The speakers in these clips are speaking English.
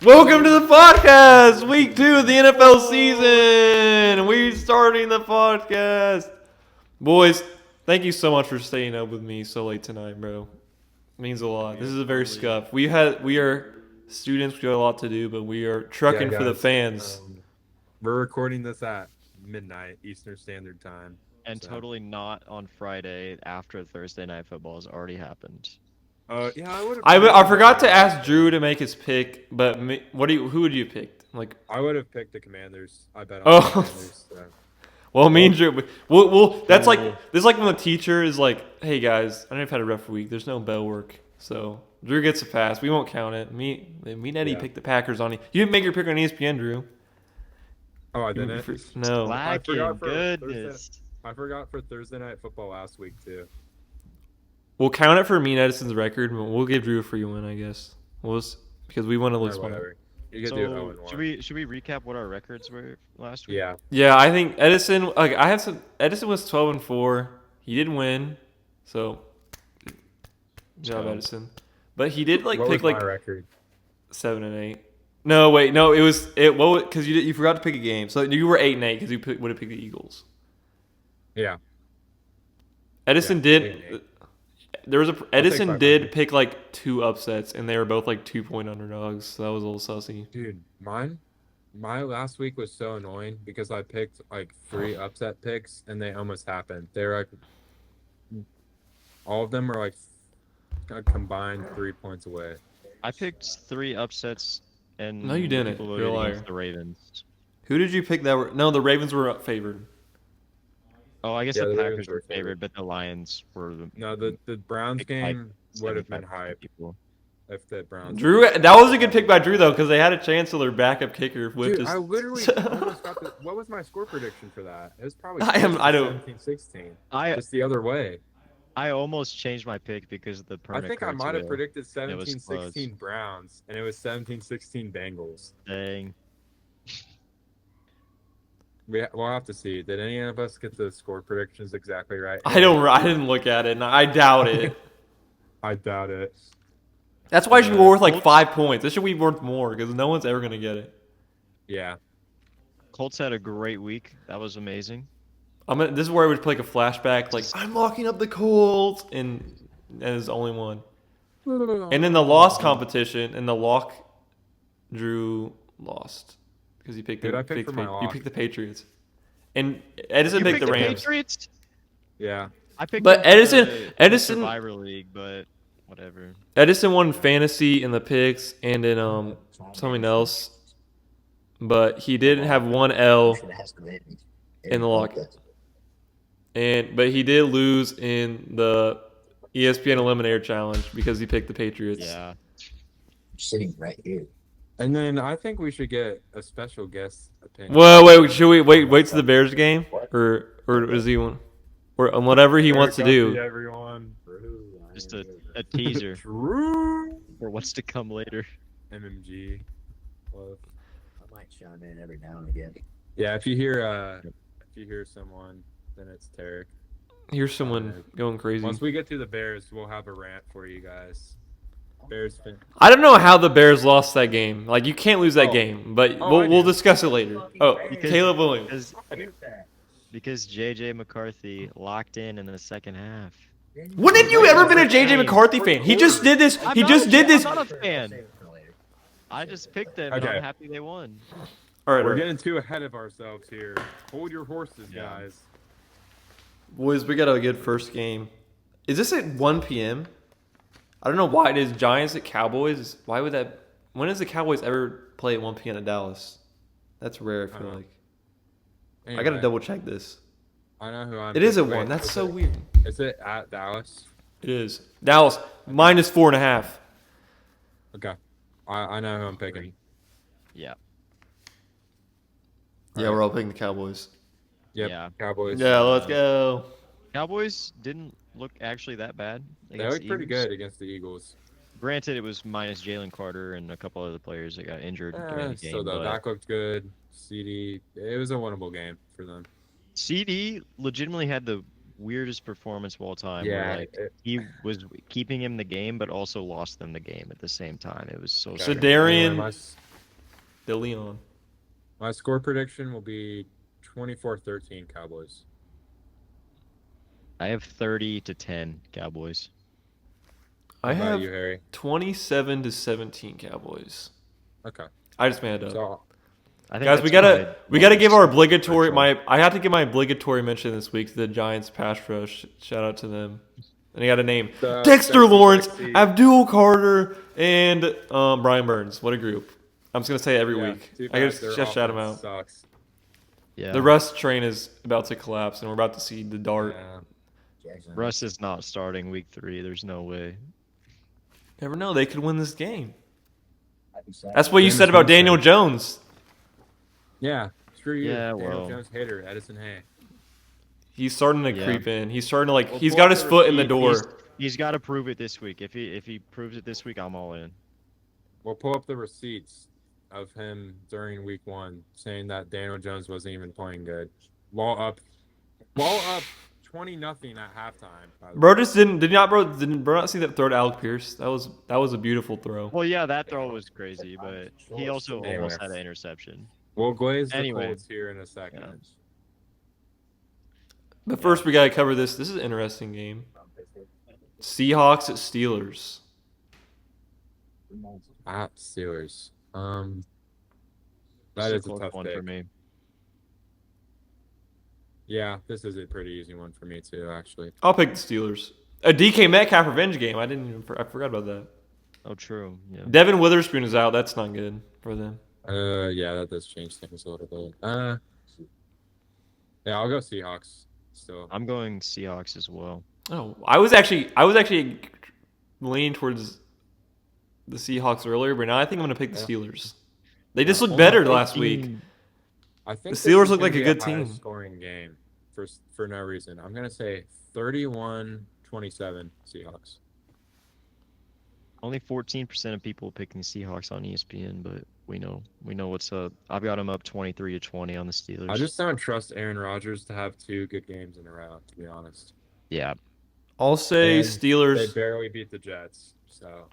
Welcome to the podcast, week 2 of the NFL season. We're starting the podcast. Boys, thank you so much for staying up with me so late tonight, bro. It means a lot. This is a very scuff. We are students, we have a lot to do, but we are trucking for the guys, fans. We're recording this at midnight Eastern Standard Time. And totally not on Friday after Thursday night football has already happened. Yeah, I would have. I forgot to ask Drew to make his pick, but who would you pick? Like, I would have picked the Commanders. I bet on Oh. the Commanders. So. well, me and Drew, that's like this is like when the teacher is like, "Hey guys, I know you've had a rough week. There's no bell work, so Drew gets a pass. We won't count it." Me and Eddie picked the Packers on you. You didn't make your pick on ESPN, Drew. Oh, I didn't. No. Lacking, forgot for goodness. I forgot for Thursday night football last week too. We'll count it for me and Edison's record, but we'll give Drew a free win, I guess. Because we won at least Or one. whatever. You could do So 0-1. should we recap what our records were last week? Yeah. Yeah, I think Edison. Like I have some. Edison was 12-4. He did win, so good job, So- Edison. But he did What pick was my record? 7-8. No, wait, no, it was because you forgot to pick a game, so you were 8-8 because you would have picked the Eagles. Yeah. Edison Yeah, did. 8-8. There was Edison 500. did pick like 2 upsets, and they were both like 2-point underdogs. So that was a little sussy. Dude, my last week was so annoying because I picked like 3 upset picks and they almost happened. They were like, all of them were like a combined 3 points away. I picked 3 upsets and No, you didn't. people You're a voted liar. against the Ravens. Who did you pick that were? No, the Ravens were favored. Oh, I guess Yeah, the the Packers Ravens were were favored. favored, but the Lions were the No, the Browns like, game would have been 75% hype people. if the Browns. Drew, that was a good pick by Drew though, because they had a chance to their backup kicker with Dude, just. I literally almost got the. What was my score prediction for that? It was probably I don't- 17-16. I Just the other way. almost changed my pick because of the I permanent think I might have cards predicted it was 17-16 Browns, and it was 17-16 Bengals. Dang. We'll have to see. Did any of us get the score predictions exactly right? I didn't look at it, and I doubt it. I doubt it. That's why it should be worth like 5 points. It should be worth more because no one's ever gonna get it. Yeah. Colts had a great week. That was amazing. This is where I would play like a flashback, like I'm locking up the Colts, and there's only one. And then the loss competition, and the lock, Drew lost because he picked Dude, I picked for my you lock. picked the Patriots, and Edison You picked the Rams. Patriots? Yeah. I picked But them for Edison- the Edison- Survivor League, but whatever. Edison won fantasy in the picks and in something else, but he did have one L in the lock. But he did lose in the E ESPN Eliminator Challenge because he picked the Patriots. Yeah. Sitting right here. And then I think we should get a special guest opinion. Well, wait. Should we wait to the Bears game, or does he want, or whatever he wants to do? Everyone. Just a teaser True. for what's to come later. MMG. Love. I might chime in every now and again. Yeah, if you hear someone, then it's Tarek. Here's someone going crazy. Once we get to the Bears, we'll have a rant for you guys. Bears fan. I don't know how the Bears lost that game. Like you can't lose that Oh. game, but Oh, I we'll do. discuss it later. Oh, Because- Caleb Williams. Because JJ McCarthy locked in the second half. When have you ever been a JJ McCarthy fan? He just did this. I'm He not just a- did this. I'm not a fan. I just picked them, and Okay. I'm happy they won. All right, We're getting too ahead of ourselves here. Hold your horses, Yeah. guys. boys, we got a good first game. Is this at 1 p.m.? I don't know why it is Giants at Cowboys. Why would that? When does the Cowboys ever play at 1 p.m. at Dallas? That's rare. I feel know. like Anyway, I gotta double check this. I know who I'm. It is at wait, 1. That's is so it- weird. Is it at Dallas? It is Dallas minus 4.5. Okay. I know who I'm picking. Yeah. Yeah, we're all picking the Cowboys. Yep. Yeah. Cowboys. Yeah, let's go. Cowboys didn't look actually that bad. They against look the pretty Eagles. good against the Eagles. Granted, it was minus Jalen Carter and a couple other players that got injured during the game. So the but back looked good. CD. It was a winnable game for them. CD legitimately had the weirdest performance of all time. Yeah. Where, like, he was keeping him the game, but also lost them the game at the same time. It was so Okay. strange. Darian- Anyway, De Leon. My score prediction will be 24-13 Cowboys. I have 30-10 Cowboys. How I about have you, Harry? 27-17 Cowboys. Okay. I just made it up. So I think Guys, that's we gotta my we gotta give our lowest obligatory differential. I have to give my obligatory mention this week to the Giants pass rush. Shout out to them. And I got a name: The Dexter sexy, Lawrence, sexy- Abdul Carter, and Brian Burns. What a group! I'm just gonna say it every yeah, week. too I bad just their shout them offense out. Sucks. Yeah. The Russ train is about to collapse, and we're about to see the dart. Yeah. Jackson. Russ is not starting week 3. There's no way. Never know; they could win this game. I'd be sad. That's what you Jameis said about Winston. Daniel Jones. Yeah. Screw you. Yeah, Daniel well. Jones hater, Edison Hay. He's starting to Yeah. creep in. He's starting to like. Well, He's pull got up his the foot in the receipt. door. He's got to prove it this week. If he proves it this week, I'm all in. We'll pull up the receipts of him during week 1 saying that Daniel Jones wasn't even playing good. Wall up 20-0 at halftime. by the way. Bro just didn't. Did bro not see that throw to Alec Pierce? That was a beautiful throw. Well, yeah, that throw was crazy, but he also Anyway. almost had an interception. We'll glaze the Anyway. Colts here in a second. Yeah. But first, we gotta cover this. This is an interesting game. Seahawks at Steelers. At Steelers. This That is a close tough one pick. for me. Yeah, this is a pretty easy one for me too, actually. I'll pick the Steelers. A DK Metcalf revenge game. I forgot about that. Oh, true. Yeah. Devin Witherspoon is out. That's not good for them. Yeah, that does change things a little bit. Yeah, I'll go Seahawks still. I'm going Seahawks as well. Oh, I was actually leaning towards the Seahawks earlier, but now I think I'm gonna pick the Yeah. Steelers. They just Yeah. looked better last week. I think The Steelers this is look gonna like a be good high team. scoring game for no reason. I'm gonna say 31-27 Seahawks. Only 14% of people picking Seahawks on ESPN, but we know what's up. I've got them up 23-20 on the Steelers. I just don't trust Aaron Rodgers to have 2 good games in a row, to be honest. yeah. I'll say And Steelers. They barely beat the Jets, so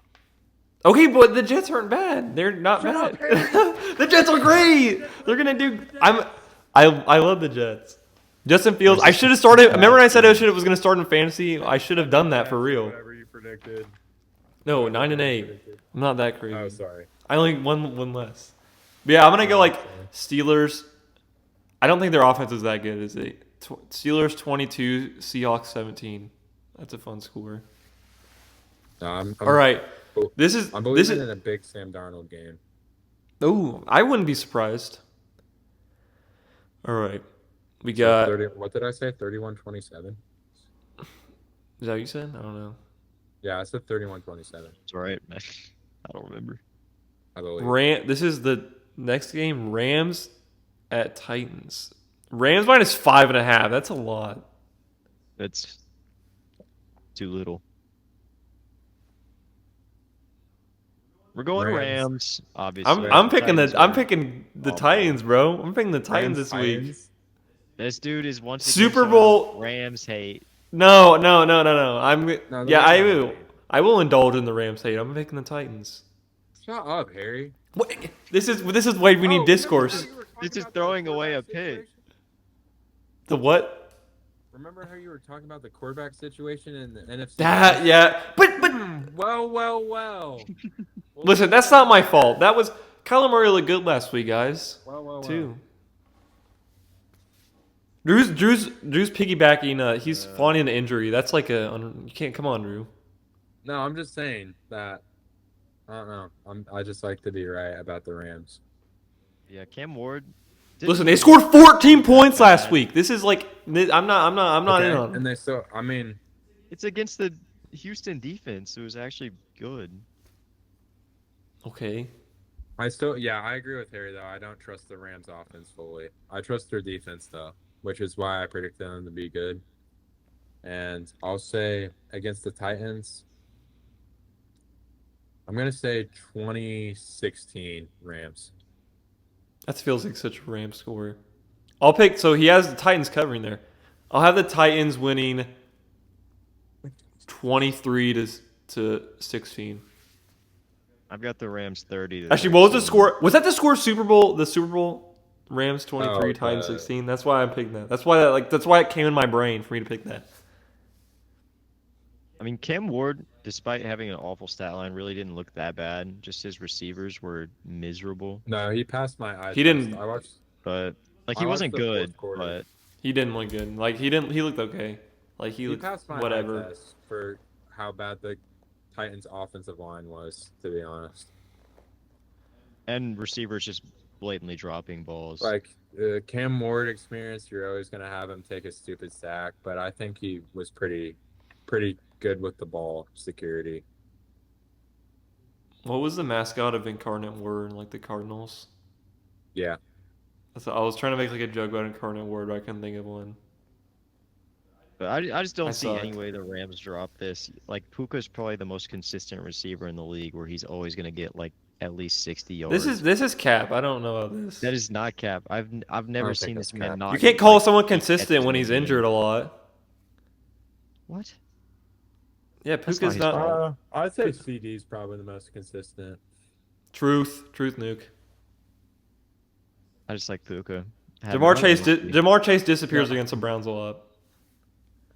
Okay, but the Jets aren't bad. They're not Shut bad. up, The Jets are great. They're gonna do. I love the Jets. Justin Fields. I should have started. Remember when I said I was gonna start in fantasy? I should have done that for real. Whatever you predicted. No, 9-8. I'm not that crazy. Oh, sorry. I only one less. But yeah, I'm gonna go like Steelers. I don't think their offense is that good, is it? Steelers 22, Seahawks 17. That's a fun score. No, I'm All right, this is I'm this believing is. in a big Sam Darnold game. Oh, I wouldn't be surprised. All right, we So got. 30, what did I say? 31-27? Is that what you said? I don't know. Yeah, I said 31-27. It's all right. I don't remember. I believe. This is the next game. Rams at Titans. Rams minus 5.5. That's a lot. That's too little. We're going Rams. Rams, obviously. I'm picking Titans I'm are- picking the Oh, Titans, bro. I'm picking the Titans Rams, this week. Titans. This dude is once again Super showing Bowl- Rams hate. No. I'm No, the yeah. I Rams will. hate. I will indulge in the Rams hate. I'm picking the Titans. Shut up, Harry. What? This is why we need Oh, discourse. remember how you were talking He's just about the throwing away a quarterback pick. situation? The what? Remember how you were talking about the quarterback situation in the NFC? That yeah. But Well. listen, that's not my fault. That was Kyler Murray looked good last week, guys. Well. Too. Drew's piggybacking. He's fawning an injury. That's like you can't come on, Drew. No, I'm just saying that. I don't know. I just like to be right about the Rams. Yeah, Cam Ward. didn't Listen, they really scored look 14 that points last bad. week. This is like I'm not Okay, in on. And they still. I mean, It's against the Houston defense. It was actually good. Okay. I agree with Harry though. I don't trust the Rams offense fully. I trust their defense though, which is why I predicted them to be good. And I'll say against the Titans, I'm gonna say 2016 Rams. That feels like such a Rams score. I'll pick. So he has the Titans covering there. I'll have the Titans winning 23 to 16. I've got the Rams 30. Actually, what was the score? Was that the score Super Bowl? The Super Bowl Rams 23, Oh, Titans 16. That's why I'm picking that. That's why it came in my brain for me to pick that. I mean, Cam Ward, despite having an awful stat line, really didn't look that bad. Just his receivers were miserable. No, he passed my eyes. He didn't- I watched. But like he I watched wasn't the fourth good. quarter. But He didn't look good. Like he looked okay. Like he He looked passed my whatever. eye test for how bad the Titans' offensive line was, to be honest. and receivers just blatantly dropping balls. Like Cam Ward experience, you're always gonna have him take a stupid sack, but I think he was pretty good with the ball security. What was the mascot of Incarnate Word, like the Cardinals? Yeah, I was trying to make like a joke about Incarnate Word, but I couldn't think of one. But I just don't I see suck. any way the Rams drop this. Like Puka's probably the most consistent receiver in the league, where he's always gonna get like at least 60 yards. This is cap. I don't know about this. That is not cap. I've never think seen that's this man cap. not. You can't get, call like, someone 8 consistent catches when in a he's game. injured a lot. What? Yeah, That's Puka's not his not. fault. I'd say CD's probably the most consistent. Truth nuke. I just like Puka. Jamar Chase disappears against the Browns a lot.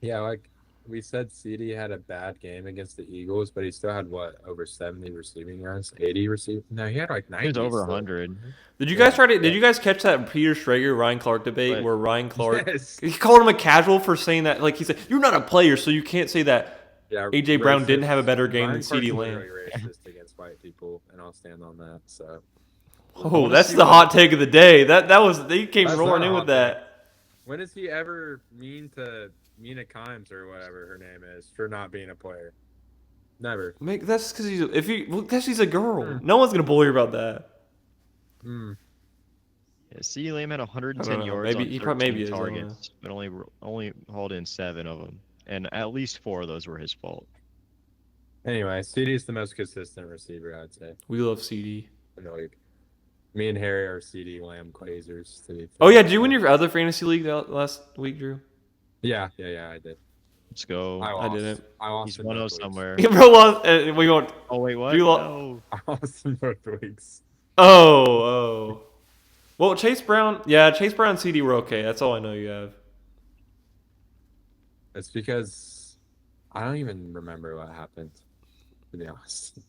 Yeah, like we said, CD had a bad game against the Eagles, but he still had over 70 receiving yards, 80 receiving. No, he had like 90. He was over still. 100. Did you Yeah. guys Did you guys catch that Peter Schrager Ryan Clark debate But- where Ryan Clark Yes. he called him a casual for saying that? Like he said, you're not a player, so you can't say that. Yeah, AJ Brown didn't have a better game Ryan than CeeDee Clark's Lamb. literally racist against white people, and I'll stand on that. So Oh, wanna that's see the what- hot take of the day. That was they came That's roaring not a in with hot that. when is he ever mean to Mina Kimes or whatever her name is for not being a player? Never. That's because he's a girl. No one's gonna bully her about that. Hmm. Yeah, CeeDee Lamb had I 110 don't know. yards Maybe- on he 13 probably- maybe is, I don't know. targets, but only hauled in 7 of them, and at least 4 of those were his fault. Anyway, CD's the most consistent receiver, I'd say, We love CD. in the league. Me and Harry are CD Lamb Glazers. To be fair. Oh yeah, did you win your other fantasy league last week, Drew? Yeah, I did. Let's go. I lost. didn't. I lost. He's in 1-0 both weeks. somewhere. Yeah, bro, lost. We won't. Oh wait, what? You lo- No. I lost in both weeks. Oh. Well, Chase Brown and CD were okay. That's all I know you have. It's because I don't even remember what happened. To be honest,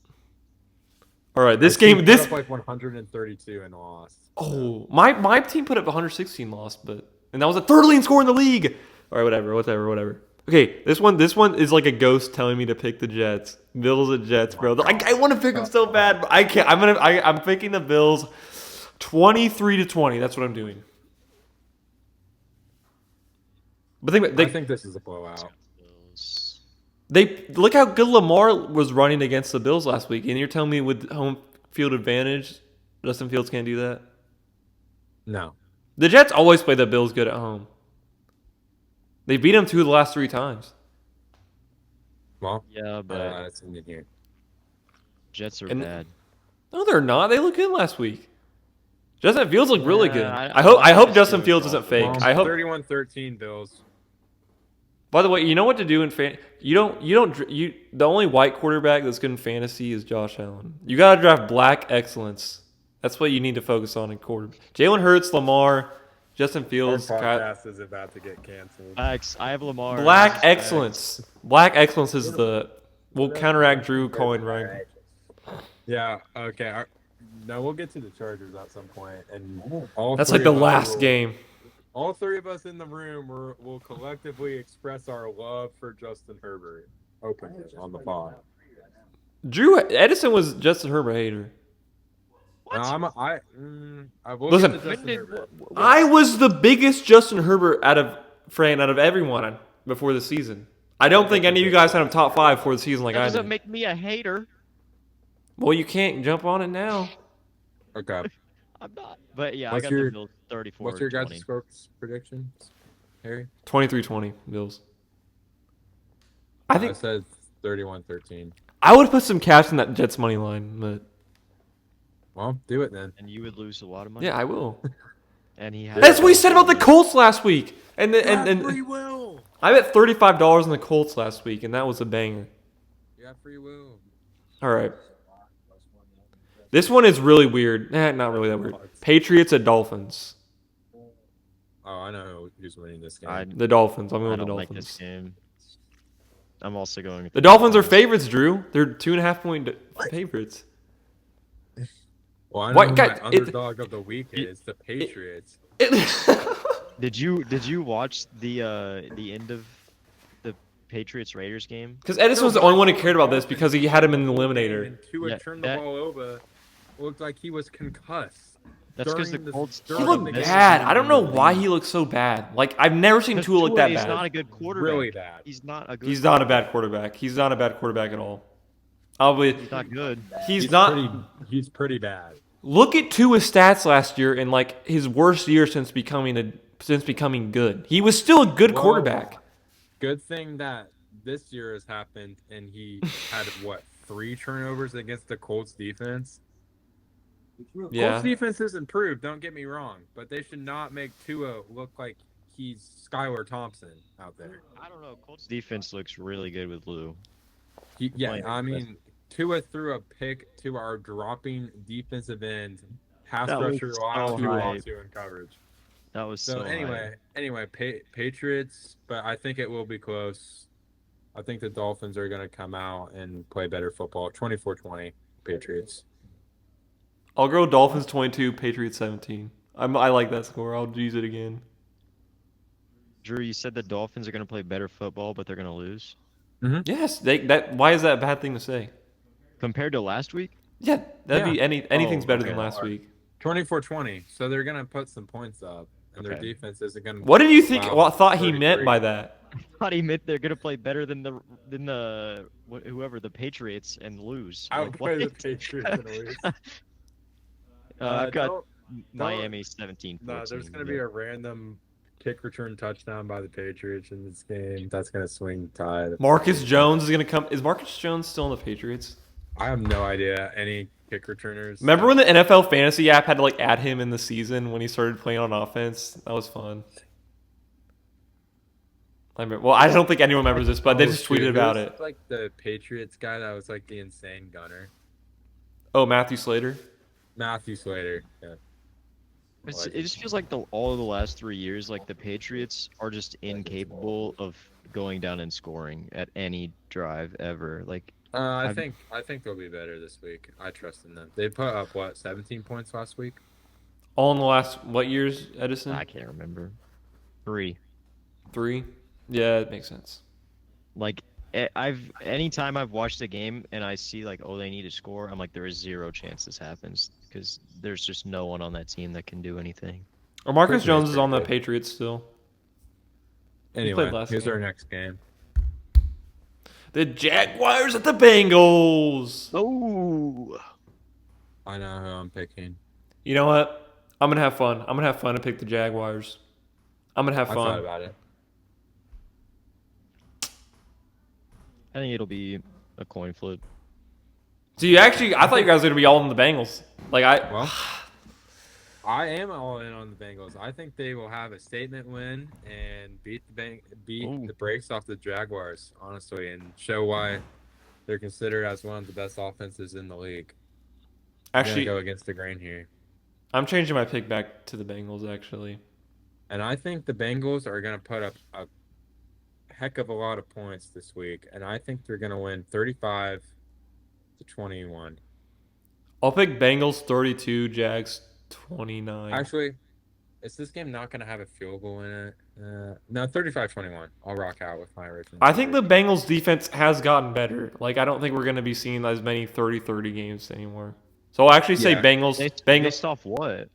All right, this Our team game, put this. up like 132 and lost. Oh, my team put up 116, lost, and that was a third leading score in the league. All right, whatever. Okay, this one is like a ghost telling me to pick the Jets. Bills and Jets, bro. I want to pick them so bad, but I can't. I'm picking the Bills, 23-20. That's what I'm doing. But I think this is a blowout. they look how good Lamar was running against the Bills last week, and you're telling me with home field advantage, Justin Fields can't do that? No, The Jets always play the Bills good at home. They beat them 2 of the last 3 times. well, Yeah, but it's in here. Jets are and- bad. No, they're not. They look good last week. Justin Fields looked really Yeah, good. I I hope just Justin feel Fields it's isn't awful. fake. Well, I hope. 31-13 Bills. By the way, you know what to do in the only white quarterback that's good in fantasy is Josh Allen. You gotta draft black excellence. That's what you need to focus on in quarter. Jalen Hurts, Lamar, Justin Our Fields, podcast is about to get canceled. I have Lamar. black This is excellence. Black excellence is will counteract Drew calling Ryan. Yeah. Okay. No, we'll get to the Chargers at some point, and all That's three like the of us last will- game. All 3 of us in the room will collectively express our love for Justin Herbert openly on the pod. Drew Edison was Justin Herbert hater. No, I will Listen. get to Justin Herbert. I was the biggest Justin Herbert out of everyone before the season. I don't think any of you guys had him top 5 for the season like That I doesn't did. make me a hater. Well, you can't jump on it now. Okay. I'm not. But yeah, What's I got your- the Bills 34. What's your 20. guys' scopes prediction, Harry? 23-20 Bills. I think said 31-13. I would put some cash in that Jets money line, but Well, do it then. And you would lose a lot of money. yeah, I will. And he had. That's what we said about the Colts last week. And free will. I bet $35 on the Colts last week, and that was a banger. You got free will. All right. This one is really weird. Not really that weird. Patriots at Dolphins. Oh, I know who's winning this game. I The Dolphins. I'm I going with the don't like this Dolphins. game. I'm also going with The Dolphins are favorites, Drew. They're 2.5 point favorites. Well, I know What, who guys, my it- underdog of the week is the Patriots. Did you watch the end of the Patriots Raiders game? Because Edison was the only one who cared about this because he had him in the eliminator. And Tua Yeah, turned the that- ball over. Looked like he was concussed. That's because the During the- Colts. during He the looked game. bad. I don't know why he looked so bad. Like I've never seen Tua look that He's bad. not a good quarterback. Really bad. He's not a good. He's not a bad quarterback. He's not a bad quarterback at all. He's He's not good. He's pretty bad. Look at Tua's stats last year and like his worst year since becoming good. He was still a good Well, quarterback. Good thing that this year has happened, and he had 3 turnovers against the Colts defense. Yeah. Colts defense has improved. Don't get me wrong, but they should not make Tua look like he's Skylar Thompson out there. I don't know. Colts defense looks really good with Lou. Yeah, I mean, Tua threw a pick to our dropping defensive end pass That was rusher so while Tua hype. also in coverage. That was So hype. anyway, Patriots, but I think it will be close. I think the Dolphins are going to come out and play better football. 24-20 Patriots. I'll go Dolphins 22, Patriots 17. I like that score. I'll use it again. Drew, you said the Dolphins are going to play better football, but they're going to lose Yes, why is that a bad thing to say? compared to last week. Yeah, that'd be anything's better than okay. last week. 24-20. So they're going to put some points up, and their Okay. defense isn't going to. What did you think? Wow, What thought he meant 33. by that? I thought he meant they're going to play better than whoever the Patriots and lose. Like, Outplay the what? Patriots and lose. I've got don't- Miami 17. No, there's going to be a random kick return touchdown by the Patriots in this game. That's going to swing the tide. Marcus Jones is gonna come. Is Marcus Jones still in the Patriots? I have no idea any kick returners. Remember when the NFL fantasy app had to like add him in the season when he started playing on offense? That was fun. Well, I don't think anyone remembers this, but they just tweeted about it. Like the Patriots guy that was like the insane gunner, Oh, Matthew Slater. Matthew Slater. Yeah. It just feels like all of the last 3 years, like the Patriots are just incapable of going down and scoring at any drive ever. Like I think they'll be better this week. I trust in them. They put up 17 points last week. All in the last what years, Edison? I can't remember. 3. 3. Yeah, it makes sense. Like anytime I've watched a game and I see like, oh, they need to score, I'm like, there is 0 chance this happens because there's just no one on that team that can do anything. Or Marcus Pretty Jones is on the good. Patriots still. Anyway, played last here's game. our next game. The Jaguars at the Bengals. Oh, I know who I'm picking. You know what? I'm gonna have fun. I'm gonna have fun and pick the Jaguars. I'm gonna have I thought fun. about it. I think it'll be a coin flip. So I thought you guys were gonna be all in the Bengals. Well, I am all in on the Bengals. I think they will have a statement win and beat Ooh. the brakes off the Jaguars, honestly, and show why they're considered as one of the best offenses in the league. I'm gonna Actually, go against the grain here. I'm changing my pick back to the Bengals. Actually, And I think the Bengals are going to put up a heck of a lot of points this week. And I think they're going to win 35-21. I'll pick Bengals 32, Jags 29. Actually, is this game not going to have a field goal in it? No, 35-21. I'll rock out with my original. I think the Bengals defense has gotten better. Like I don't think we're gonna be seeing as many 30-30 games anymore. So I'll actually say Yeah. Bengals. Based Bengals off what?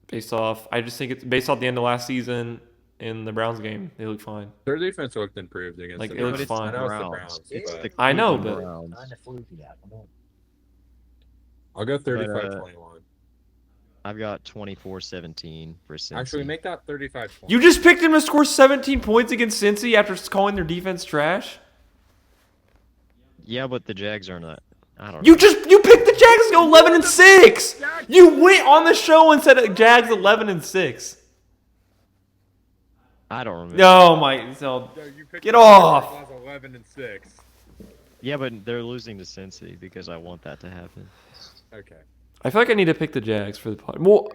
based off. I just think it's based off the end of last season in the Browns game. They look fine. their defense looked improved against Like, the it looks Browns. fine. I know it's the Browns. Browns, It's but the I know, Cleveland but- Browns. Kind of fluky that. Come on. I'll go 35-21. I've got 24-17 for Cincy. Actually, make that 35-20. You just picked him to score 17 points against Cincy after calling their defense trash. Yeah, but the Jags are not. I don't know. You picked the Jags to go 11-6. You went on the show and said Jags 11-6. I don't remember. No, my so No, you picked Get the off. Jaguars 11-6. Yeah, but they're losing to Cincy because I want that to happen. Okay. I feel like I need to pick the Jags for the pod. Well,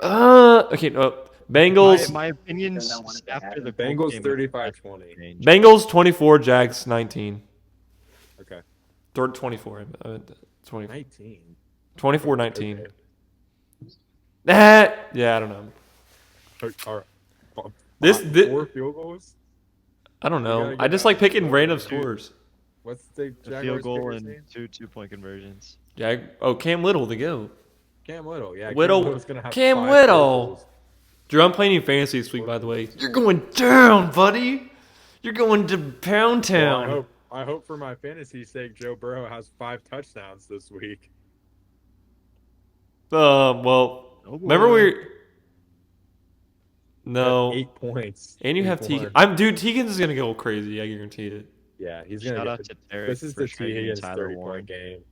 okay, no. Bengals, My opinions Then I wanted to after have the it. Colts Bengals game 35-20. change. Bengals 24, Jags 19. Okay. Third 24. 20, 19. 24, 19. Okay. Yeah, I don't know. All right. This- 4 field goals. I don't We know. gotta I get just that like picking one. random Dude. scores. What's the A Jaguars field goal kicker's and name? two 2-point conversions. Cam Little to go. Cam Little. Yeah. Whittle- Cam Little's gonna have Cam 5 Whittle. field goals. Drew, I'm playing you fantasy this week, by the way. You're going down, buddy. You're going to Pound Well, Town. I hope for my fantasy sake, Joe Burrow has 5 touchdowns this week. Well, Oh, remember boy. we. No, 8 points. and you have Week Tegan. one. Dude, Tegan's is gonna go crazy. I guarantee it. Yeah, he's gonna Shout get out to Derek. this is for the T. trading Higgins Tyler 30-point Warren. game.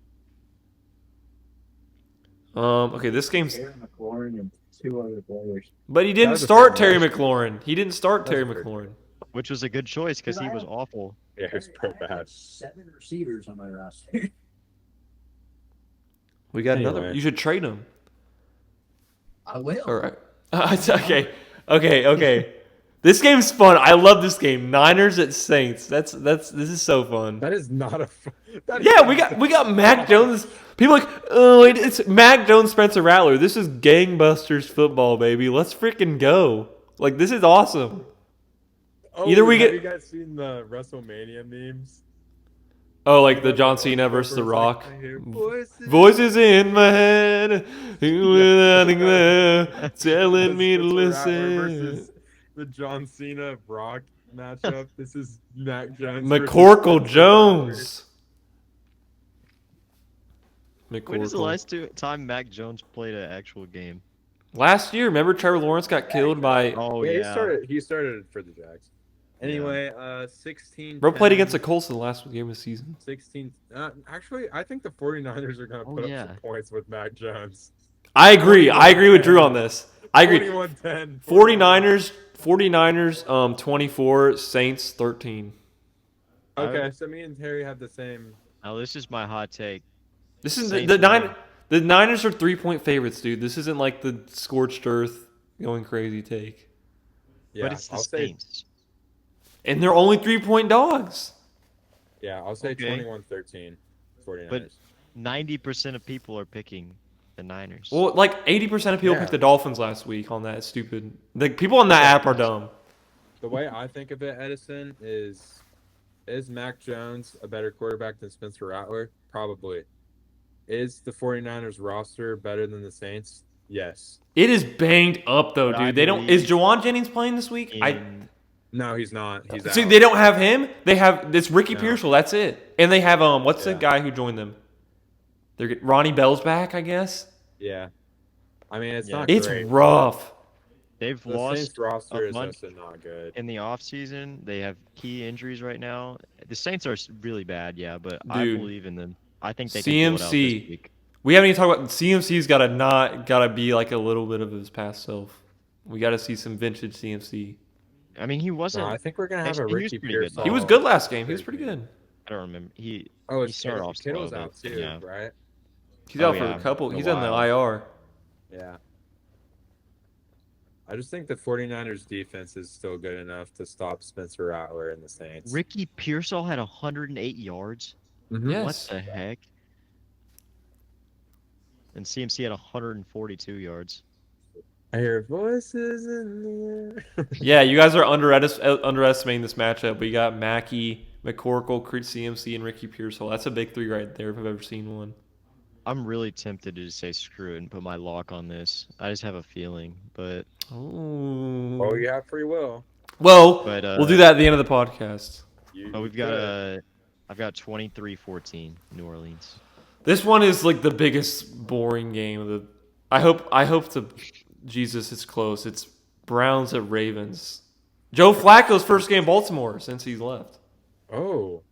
Okay, this game's. Terry McLaurin and 2 other players. But he didn't was a start fair Terry match. McLaurin. He didn't start That was Terry a fair McLaurin. Which was a good choice because he Dude, I was have- awful. Yeah, it's pretty I have bad. 7 receivers on my roster. We got another. Anyway. You should trade him. I will. All right. Okay. This game's fun. I love this game. Niners at Saints. This is so fun. That is not a. That is Yeah, not we got Mac Jones. People are like, oh, it's Mac Jones, Spencer Rattler. This is gangbusters football, baby. Let's freaking go. Like, this is awesome. Oh, Either we have get- you guys seen the WrestleMania memes? Oh, like the John Cena versus The Goldberg's Rock. like, I hear voices. Voices in my head, telling me to Spencer Rattler listen. versus the John Cena Rock matchup. This is Mac Jones. McCorkle versus Jones. When is the McCorkle. last time Mac Jones played an actual game? Last year, remember Trevor Lawrence got killed by. Oh Yeah, yeah. he started for the Jags. Anyway, 16. Bro played against the Colts in the last game of the season. 16. Actually, I think the 49ers are going to Oh, put yeah. up some points with Mac Jones. I agree. I agree with Drew on this. I agree. 21-10. 49ers, 24, Saints 13. Okay, so me and Terry have the same. Now this is my hot take. This is Saints the nine. win. The Niners are 3-point favorites, dude. This isn't like the scorched earth going crazy take. But it's the I'll say. Saints. And they're only 3-point dogs. Yeah, I'll say Okay. 21-13. 49ers. But 90% of people are picking the Niners. Well, like 80% of people Yeah. picked the Dolphins last week on that stupid. The people on that app are dumb. The way I think of it, Edison, is Mac Jones a better quarterback than Spencer Rattler? Probably. Is the 49ers roster better than the Saints? Yes. It is banged up though, But I dude. They don't. Is believe Jawan Jennings playing this week? No, he's not. He's See, out. they don't have him. They have this Ricky No. Pearsall. That's it. And they have what's the Yeah. guy who joined them? They're Ronnie Bell's back, I guess. Yeah. I mean, it's Yeah. not It's great. rough. They've The lost Saints roster a is bunch also not good. in the offseason. They have key injuries right now. The Saints are really bad, yeah, but I Dude. believe in them. I think they can pull it out CMC. this week. We haven't even talked about CMC's gotta be like a little bit of his past self. We gotta see some vintage CMC. I mean, he wasn't. No, I think we're gonna have Actually, a he was Ricky pretty good. Pearsall. He was good last game. He was pretty good. I don't remember. He Oh, he it's started off slow, Kittle's but, out too, yeah. right? He's Oh, out for yeah, a couple. a He's on the while. IR. Yeah. I just think the 49ers defense is still good enough to stop Spencer Rattler and the Saints. Ricky Pearsall had 108 yards. Mhm. Yes. What the heck? And CMC had 142 yards. I hear voices in the air. Yeah, you guys are underestimating this matchup. We got Mackey, McCorkle, CMC, and Ricky Pearsall. That's a big three right there if I've ever seen one. I'm really tempted to just say screw it and put my lock on this. I just have a feeling, but Oh, you have free will. Well, But, we'll do that at the end of the podcast. we've got I've got 23-14 New Orleans. This one is like the biggest boring game of the. I hope to Jesus it's close. It's Browns at Ravens. Joe Flacco's first game in Baltimore since he's left. Oh,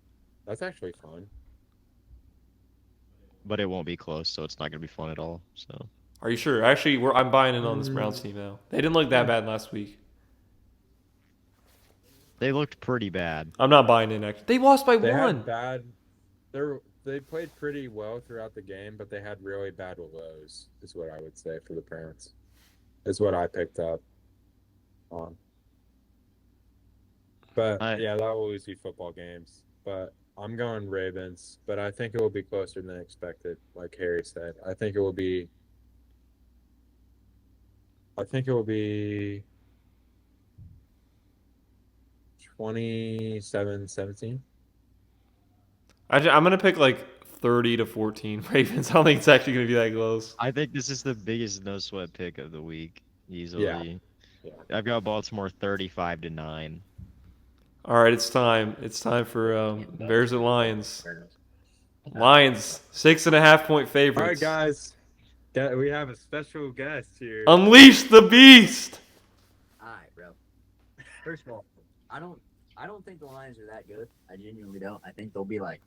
that's actually fun. But it won't be close, so it's not gonna be fun at all. So Are you sure? Actually, I'm buying in on this Browns team now. They didn't look that bad last week. they looked pretty bad. I'm not buying in. Actually, they lost by They one. had bad. Their they played pretty well throughout the game, but they had really bad lows, is what I would say for the parents. Is what I picked up on. But yeah, that will always be football games. But I'm going Ravens, but I think it will be closer than expected, like Harry said. I think it will be 27-17. I'm gonna pick like 30-14 Ravens. I don't think it's actually gonna be that close. I think this is the biggest no sweat pick of the week, easily. Yeah. I've got Baltimore 35-9. All right, it's time. It's time for Bears and Lions. Lions 6.5-point favorites. All right, guys. We have a special guest here. Unleash the beast. Alright, bro. First of all, I don't think the Lions are that good. I genuinely don't. I think they'll be like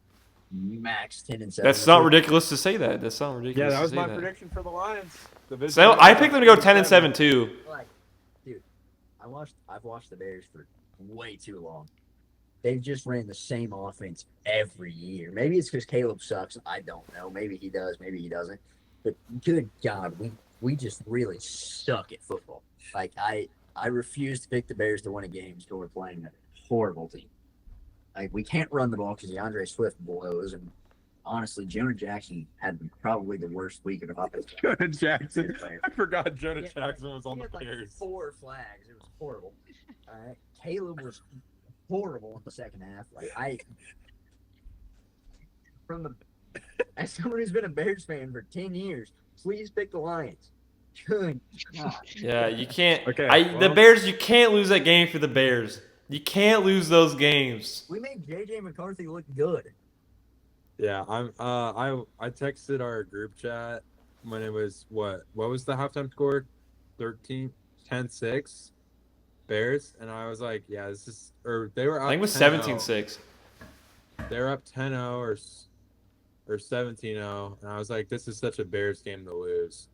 max 10-7. That's not ridiculous to say that. That's not ridiculous. Yeah, that was to say my that. prediction for the Lions. So I picked them to go 10-7 too. Like, dude, I've watched the Bears for way too long. They've just ran the same offense every year. Maybe it's because Caleb sucks. I don't know. Maybe he does. Maybe he doesn't. But good God, we just really suck at football. Like I refuse to pick the Bears to win a game because we're playing a horrible team. Like we can't run the ball because DeAndre Swift blows, and honestly, Jonah Jackson had probably the worst week of offense. Jonah Jackson. I forgot Jonah Jackson was on He the had like Bears. 4 flags. It was horrible. All right, Caleb was horrible in the second half. As someone who's been a Bears fan for 10 years, please pick the Lions. Good God. Yeah, you can't. Okay, the well- Bears. You can't lose that game for the Bears. You can't lose those games. We made JJ McCarthy look good. Yeah, I texted our group chat when it was what was the halftime score? 10-6 Bears, and I was like, yeah, this is, or they were up I think it was 10-0. 17-6. They were up 10-0 or 17-0, and I was like, this is such a Bears game to lose.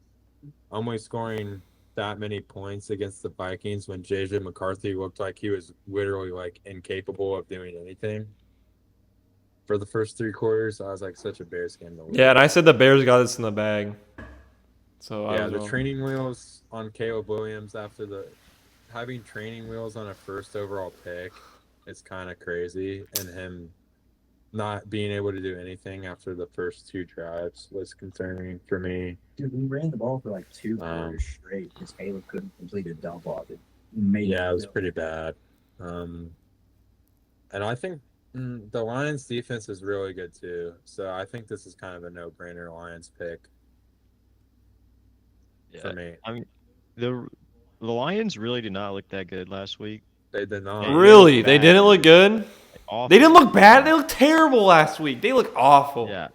Only scoring that many points against the Vikings when JJ McCarthy looked like he was literally like incapable of doing anything for the first 3 quarters. I was like, such a Bears game to lose. Yeah, and I said the Bears got this in the bag. So I Yeah, was the wrong. training wheels on Caleb Williams after having training wheels on a first overall pick is kind of crazy, and him not being able to do anything after the first 2 drives was concerning for me. Dude, we ran the ball for like 2 quarters straight because Caleb couldn't complete a dump off it. Yeah, it was pretty bad. And I think the Lions defense is really good too. So I think this is kind of a no-brainer Lions pick for me. I mean, the Lions really did not look that good last week. They did not. Yeah, Really? They bad. didn't look good? Awful. They didn't look bad. They looked terrible last week. They looked awful. Yeah.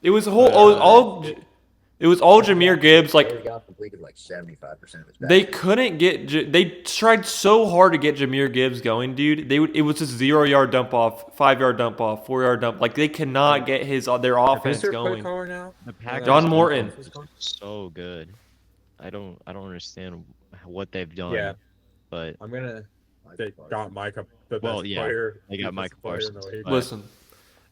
It was it was all Jameer Gibbs. Like They got completed like 75% of his they passes. couldn't get. They tried so hard to get Jameer Gibbs going, dude. It was just 0-yard dump off, 5-yard dump off, 4-yard dump. Like they cannot get their offense Who's their play going. caller now? The Packers John Morton. defense is so good. I don't understand what they've done. Yeah. But I'm gonna. They Parsons. got Micah, the Well, best yeah, player. they got defensive Micah player in the Parsons, league. but- Listen,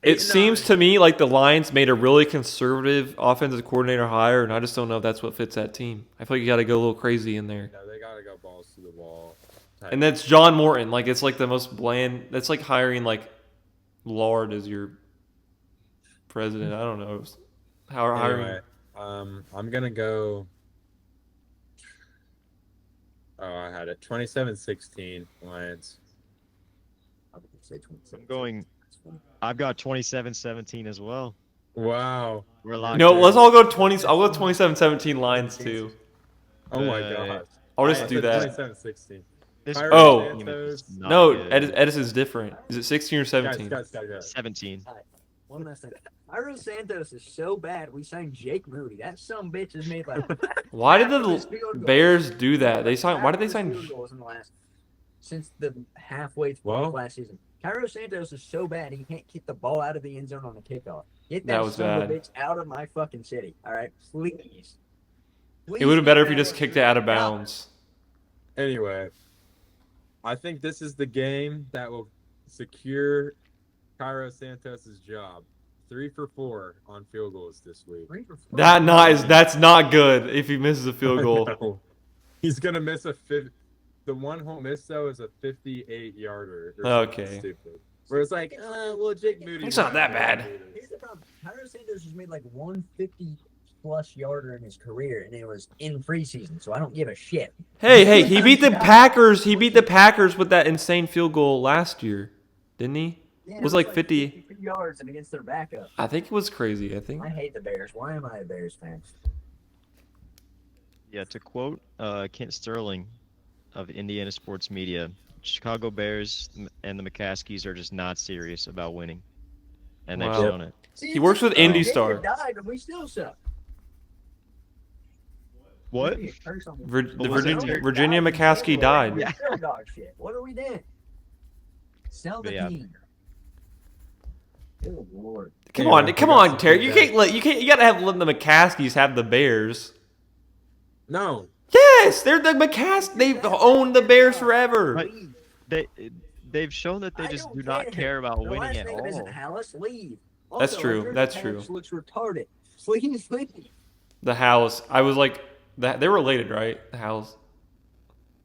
it seems to me like the Lions made a really conservative offensive coordinator hire, and I just don't know if that's what fits that team. I feel like you got to go a little crazy in there. No, they gotta go balls to the wall. And that's John Morton. Like it's like the most bland. That's like hiring like Lard as your president. I don't know. How hiring? Anyway, I'm gonna go. Oh, I had it. 27-16 Lions. I would say 27. I'm going. I've got 27-17 as well. Wow. We're locked. No, in. let's all go 20. I'll go 27-17 Lions too. Oh my Uh, god. I'll I just do said that. 27-16. This Tyron Oh. team is just not No, good. Edison's different. Is it 16 or 17? Guys. 17. One last thing. Ira Santos is so bad, we signed Jake Moody. That some bitch is made like. Why did half of the his field goals- Bears do that? They signed. Why did they half of his sign? field goals in the since the halfway through Well- last season? Cairo Santos is so bad he can't kick the ball out of the end zone on a kickoff. Get that, That was son of a bad. bitch out of my fucking city. All right, please. It would have been better if he just kicked it out of bounds. Anyway, I think this is the game that will secure Cairo Santos' job 3 for 4 on field goals this week. That's not good if he misses a field goal. No. He's gonna miss the one home miss though is a 58-yarder. Okay. Stupid. Where it's like, well, Jake Moody. It's not that bad. Here's the problem. Tyler Sanders has made like 150+ yarder in his career, and it was in preseason, so I don't give a shit. Hey, he beat the Packers. He beat the Packers with that insane field goal last year, didn't he? Yeah, It was like 50. 50 yards and against their backup. I think it was crazy. I think. I hate the Bears. Why am I a Bears fan? Yeah, to quote Kent Sterling of Indiana Sports Media, Chicago Bears and the McCaskies are just not serious about winning, and they've Wow. shown it. See, He works with Indy Star. Died and we still suck. What? We hurt something. The was it? Virginia McCaskey died. We're still dog shit. What are we doing? Sell the Yeah. team. Good lord. Come Yeah, on, we come got on, some Terry. You feedback. you gotta let the McCaskies have the Bears. No. Yes, they're the They've owned the Bears forever. But they've shown that they I just don't do not care about The winning last at name all. isn't Hallis. Leave. That's Also, true, Andrew that's Patch true. Looks retarded. Please leave. The house. I was like, that they're related, right? The house.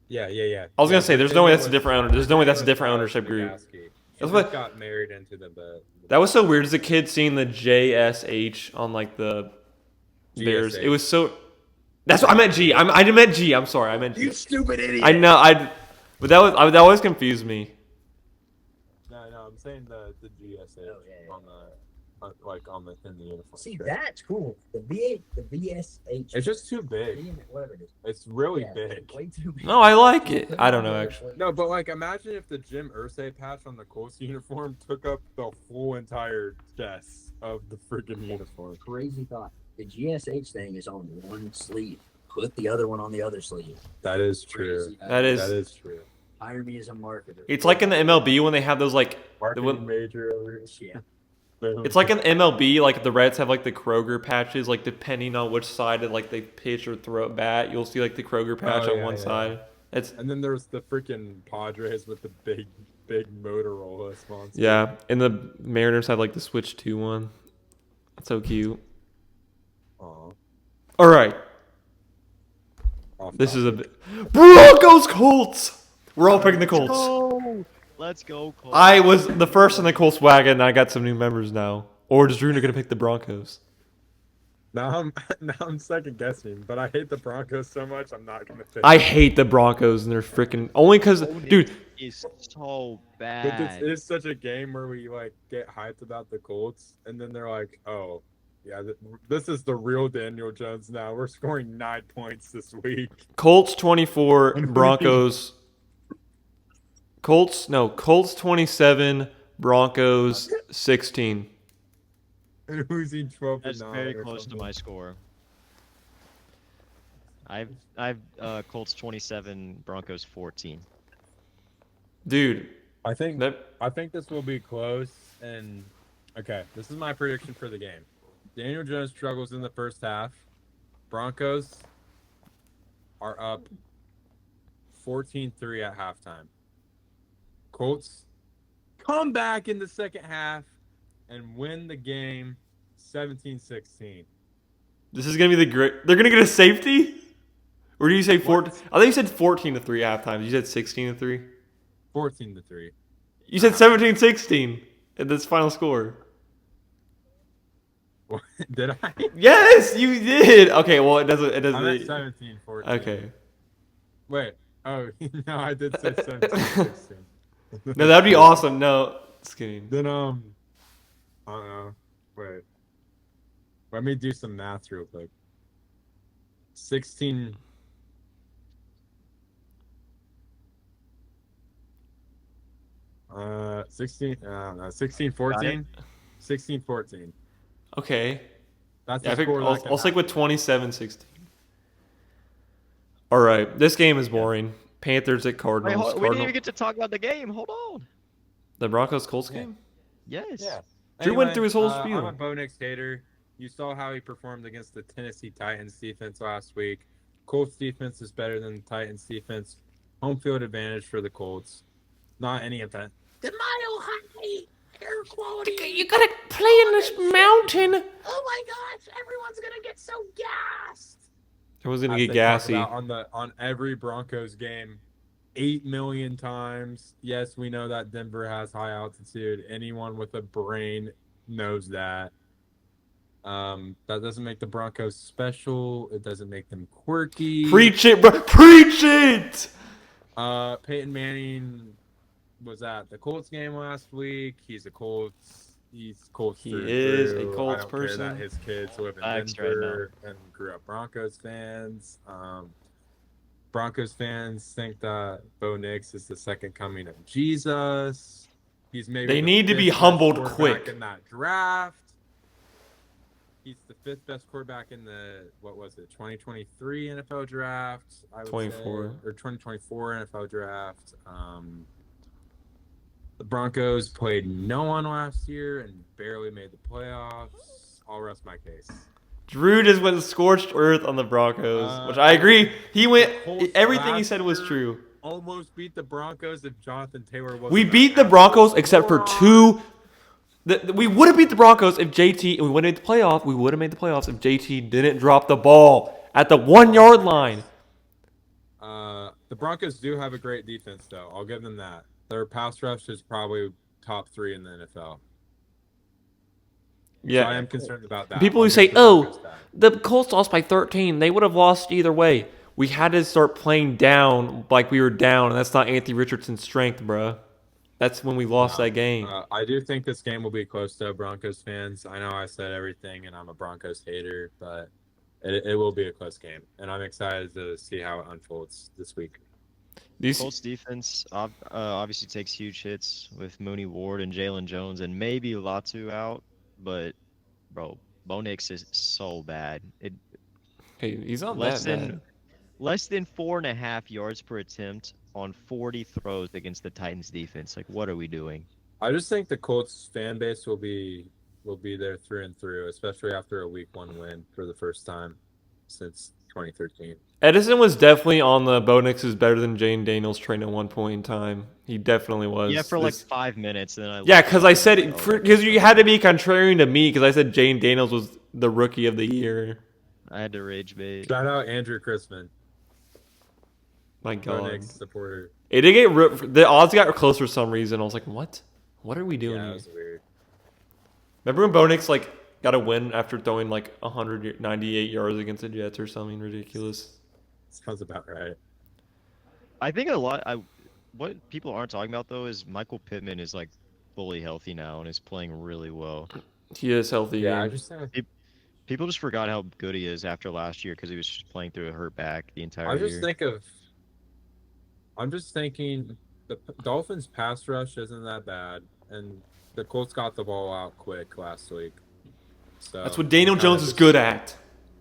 Yeah. I was gonna say, there's no way that's a Taylor different owner. was- There's no way that's a Taylor different was ownership group. McCaskey. He That's just what- got married into the That was so weird as a kid seeing the JSH on like the Bears. GSH. It was so. That's what I meant. G. I meant G. I'm sorry. I meant G. You stupid idiot. I know. But that always confused me. No, I'm saying the GSH Oh, yeah. on the in the uniform. See, shirt. that's cool. The VSH. It's just too big. Whatever it is. It's really Yeah, big. Way too big. No, I like it. I don't know actually. No, but like imagine if the Jim Irsay patch on the Colts uniform took up the whole entire chest of the freaking uniform. Crazy thought. The GSH thing is on one sleeve. Put the other one on the other sleeve. That is true. Crazy. That is. That is true. Hire me as a marketer. It's like in the MLB when they have those like. Marketing major over Yeah. here. It's like in MLB, like the Reds have like the Kroger patches, like depending on which side like they pitch or throw it bat, you'll see like the Kroger patch Oh, on yeah, one yeah. side. It's And then there's the freaking Padres with the big Motorola sponsor. yeah, and the Mariners have like the Switch 2 one. That's so cute. Aw. All right, Off this is topic. a Broncos Colts. We're all picking the Colts. Let's go, Colts. I was the first in the Colts wagon, and I got some new members now. Or is Drew gonna pick the Broncos? Now I'm second guessing, but I hate the Broncos so much I'm not gonna pick. I hate the Broncos, and they're freaking only because, dude. is so But bad. it's such a game where we like get hyped about the Colts, and then they're like, "Oh, yeah, this is the real Daniel Jones now. We're scoring 9 points this week." Colts 24, Broncos. Colts 27, Broncos 16. And losing 12 That's to 9 very or close to something. my score. I've Colts 27, Broncos 14. Dude, I think that this will be close. And okay, this is my prediction for the game. Daniel Jones struggles in the first half. Broncos are up 14-3 at halftime. Colts come back in the second half and win the game 17-16. this is gonna be the great. They're gonna get a safety. Or do you say 14? I think you said 14 to 3 halftime. You said 16 to 3. 14-3. You said 17-16 in this final score. Did I? Yes, you did. Okay, well it doesn't. It I'm at doesn't. 17-14. Okay. Wait. Oh, no, I did say 17-16. No, that'd be awesome. No, just kidding. Then I don't know. Wait. Let me do some math real quick. 16. Uh, 16. I don't know. 16-14. 16-14. Okay. That's Yeah, the I think score. I'll stick with 27-16. All right, this game is boring. Panthers at Wait, Cardinals. we didn't even get to talk about the game. Hold on. The Broncos Colts Yeah. game. Yes. Yeah. Drew went through his whole I'm spiel. a Bo Nix hater. You saw how he performed against the Tennessee Titans defense last week. Colts defense is better than the Titans defense. Home field advantage for the Colts. Not any event. The Mile High. air quality. You gotta play in this mountain. Oh my gosh, everyone's gonna get so gassed. Everyone's gonna As get they talk gassy. about on every Broncos game 8 million times. Yes, we know that Denver has high altitude. Anyone with a brain knows that. That doesn't make the Broncos special. It doesn't make them quirky. Preach it, bro. Preach it. Peyton Manning was at the Colts game last week. He's Colts He through is a through. Colts I don't care person. that his kids live in Facts right Denver and grew up Broncos fans. Broncos fans think that Bo Nix is the second coming of Jesus. He's maybe They the need to be fifth best humbled quarterback quick. in that draft. He's the fifth best quarterback in the 2023 NFL draft. I would 24. say, or 2024 NFL draft. The Broncos played no one last year and barely made the playoffs. I'll rest my case. Drew just went scorched earth on the Broncos, which I agree. He went. Colts Everything he last said was year true. Almost beat the Broncos if Jonathan Taylor wasn't. We an beat the absolute Broncos except for moron. two. We would have beat the Broncos if JT. And we would have made the playoff. We would have made the playoffs if JT didn't drop the ball at the 1 yard line. The Broncos do have a great defense, though. I'll give them that. Their pass rush is probably top 3 in the NFL. Yeah. So I am concerned about that. People I'll who give say, the Broncos "Oh, that. the Colts lost by 13. They would have lost either way." We had to start playing down like we were down, and that's not Anthony Richardson's strength, bruh. That's when we lost that game. I do think this game will be close to Broncos fans. I know I said everything, and I'm a Broncos hater, but it will be a close game, and I'm excited to see how it unfolds this week. These Colts defense obviously takes huge hits with Mooney Ward and Jalen Jones and maybe Latu out, but bro, Bo Nix is so bad. hey, he's not Less that than bad. less than 4.5 yards per attempt on 40 throws against the Titans defense. Like, what are we doing? I just think the Colts fan base will be there through and through, especially after a Week 1 win for the first time since 2013. Edison was definitely on the Bo Nix is better than Jane Daniels train at one point in time. He definitely was. Yeah, for like This- 5 minutes, and then I Yeah, looked because up I and said was like, oh, because you had to be contrarian to me because I said Jane Daniels was the rookie of the year. I had to rage bait. Shout out Andrew Chrisman, My Bo God, Nix supporter. it did get the odds got close for some reason. I was like, what? What are we doing Yeah, it here? was weird. Remember when Bo Nix like got a win after throwing like 198 yards against the Jets or something ridiculous? Sounds about right. I think what people aren't talking about though is Michael Pittman is like fully healthy now and is playing really well. He is healthy. Yeah, I again. just People just forgot how good he is after last year because he was just playing through a hurt back the entire year. I'm just thinking the Dolphins pass rush isn't that bad, and the Colts got the ball out quick last week. So That's what Daniel kinda Jones is just- good at.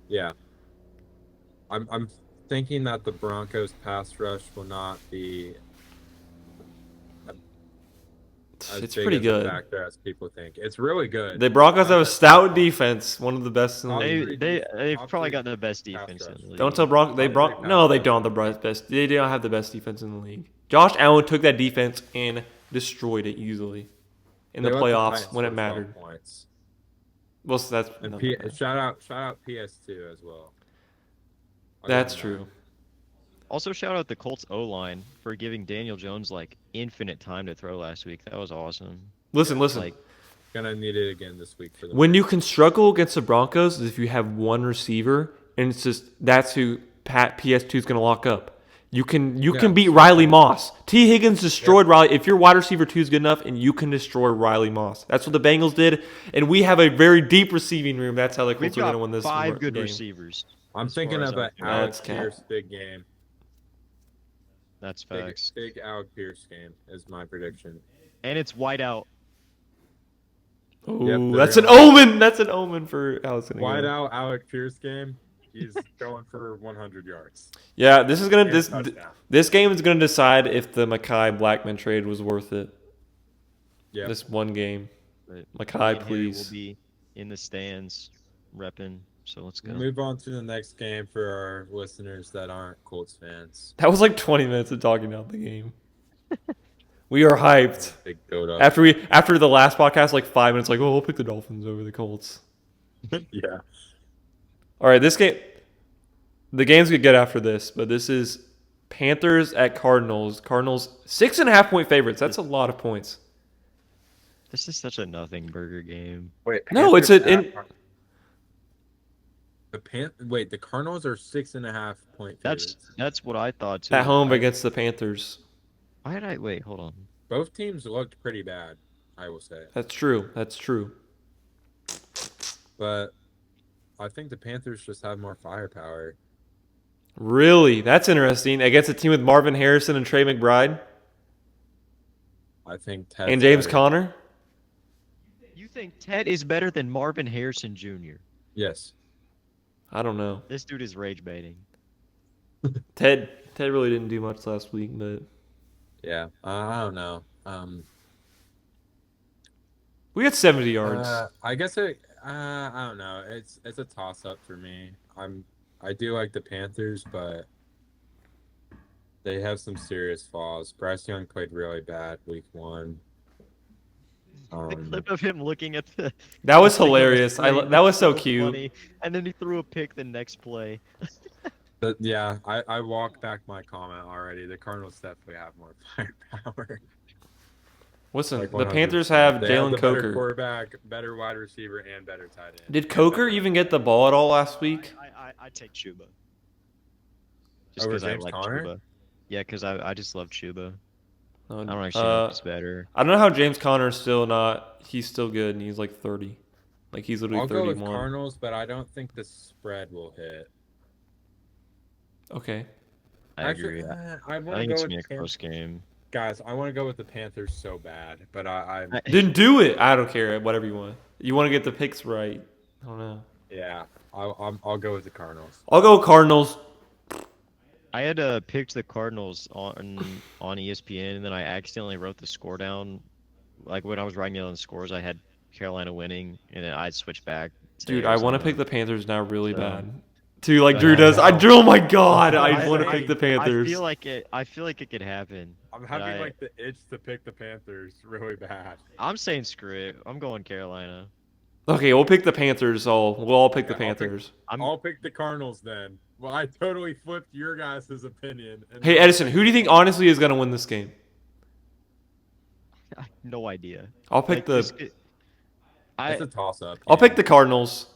Yeah. I'm thinking that the Broncos pass rush will not be as It's big pretty as a good. factor as people think. It's really good. The Broncos have a stout defense, one of the best in the Top league. three They've top probably three got the best pass defense in rush. the league. Don't tell Bronco. No, they don't have the best. They don't have the best defense in the league. Josh Allen took that defense and destroyed it easily in the They let playoffs Titans when it score 12 mattered. Points. Well, so that's And no, shout out PS2 as well. I'll give that's them that. true. Also, shout out the Colts O-line for giving Daniel Jones like infinite time to throw last week. That was awesome. Listen. Like, Gonna need it again this week for the When you can struggle against the Broncos is if you have one receiver and it's just that's who PS2 is going to lock up. You can beat Riley Moss. T. Higgins destroyed Riley. If your wide receiver 2 is good enough and you can destroy Riley Moss. That's what the Bengals did, and we have a very deep receiving room. That's how the we've Colts are going got to win this 5 good game. receivers. I'm as far thinking as of I'm an concerned. Alex That's cap. Pierce big game. That's facts. Big Alec Pierce game is my prediction. And it's whiteout. Oh, Yep, there that's you an go. omen. That's an omen for Alex. Wide out Alec Pierce game. He's going for 100 yards. Yeah, this is gonna And this touchdown. this game is gonna decide if the Mackay Blackman trade was worth it. Yeah. This one game, But Mackay, me and Harry please. will be in the stands repping. So let's go. We'll move on to the next game for our listeners that aren't Colts fans. That was like 20 minutes of talking about the game. We are hyped. Big build up. After the last podcast, like 5 minutes, like, oh, we'll pick the Dolphins over the Colts. Yeah. All right, this game, the games we get after this, but this is Panthers at Cardinals. Cardinals 6.5-point favorites. That's a lot of points. This is such a nothing burger game. Wait. No, it's Panthers the Cardinals are 6.5-point favorites. That's what I thought too. At home against the Panthers. Why did I wait? Hold on. Both teams looked pretty bad, I will say. That's true. That's true. But I think the Panthers just have more firepower. Really? That's interesting. Against a team with Marvin Harrison and Trey McBride I think Ted's and James better. Conner. You think Ted is better than Marvin Harrison Jr.? Yes. I don't know. This dude is rage baiting. Ted really didn't do much last week, but Yeah. I don't know. we got 70 yards. I guess I don't know. It's a toss up for me. I do like the Panthers, but they have some serious flaws. Bryce Young played really bad week 1. The clip of him looking at the That was thing on the hilarious. screen That was so cute. funny. And then he threw a pick the next play. But yeah, I walked back my comment already. The Cardinals definitely have more firepower. Listen, Like the 100%. Panthers have They Jalen the better Coker. quarterback, better wide receiver, and better tight end. Did Coker even get the ball at all last week? I take Chuba. Just Over because I James like Conner? Chuba. Yeah, because I just love Chuba. No, I don't actually know if he's better. I don't know how James Conner is still not. He's still good, and he's like 30. Like he's literally I'll go with 31. Cardinals, but I don't think the spread will hit. Okay. I agree. I I want to think go it's with gonna be a the close game. guys. I want to go with the Panthers so bad, but I Then do it. I don't care. Whatever you want. You want to get the picks right. I don't know. yeah, I'll go with the Cardinals. I'll go Cardinals. I had picked the Cardinals on ESPN, and then I accidentally wrote the score down. Like when I was writing down the scores, I had Carolina winning, and then I switched back. Dude, I want to pick the Panthers now really So- bad. Too, like But Drew I does. know. Oh my god, I I- want to I- pick the Panthers. I feel like it could happen. I'm But having like the itch to pick the Panthers really bad. I'm saying screw it. I'm going Carolina. Okay, we'll pick the Panthers. We'll all pick the Yeah, I'll pick- Panthers. I'll pick the Cardinals then. Well, I totally flipped your guys' opinion. And Hey Edison, who do you think honestly is gonna win this game? I have no idea. I'll pick Like, the. this- It's I a toss-up. I'll pick the Cardinals.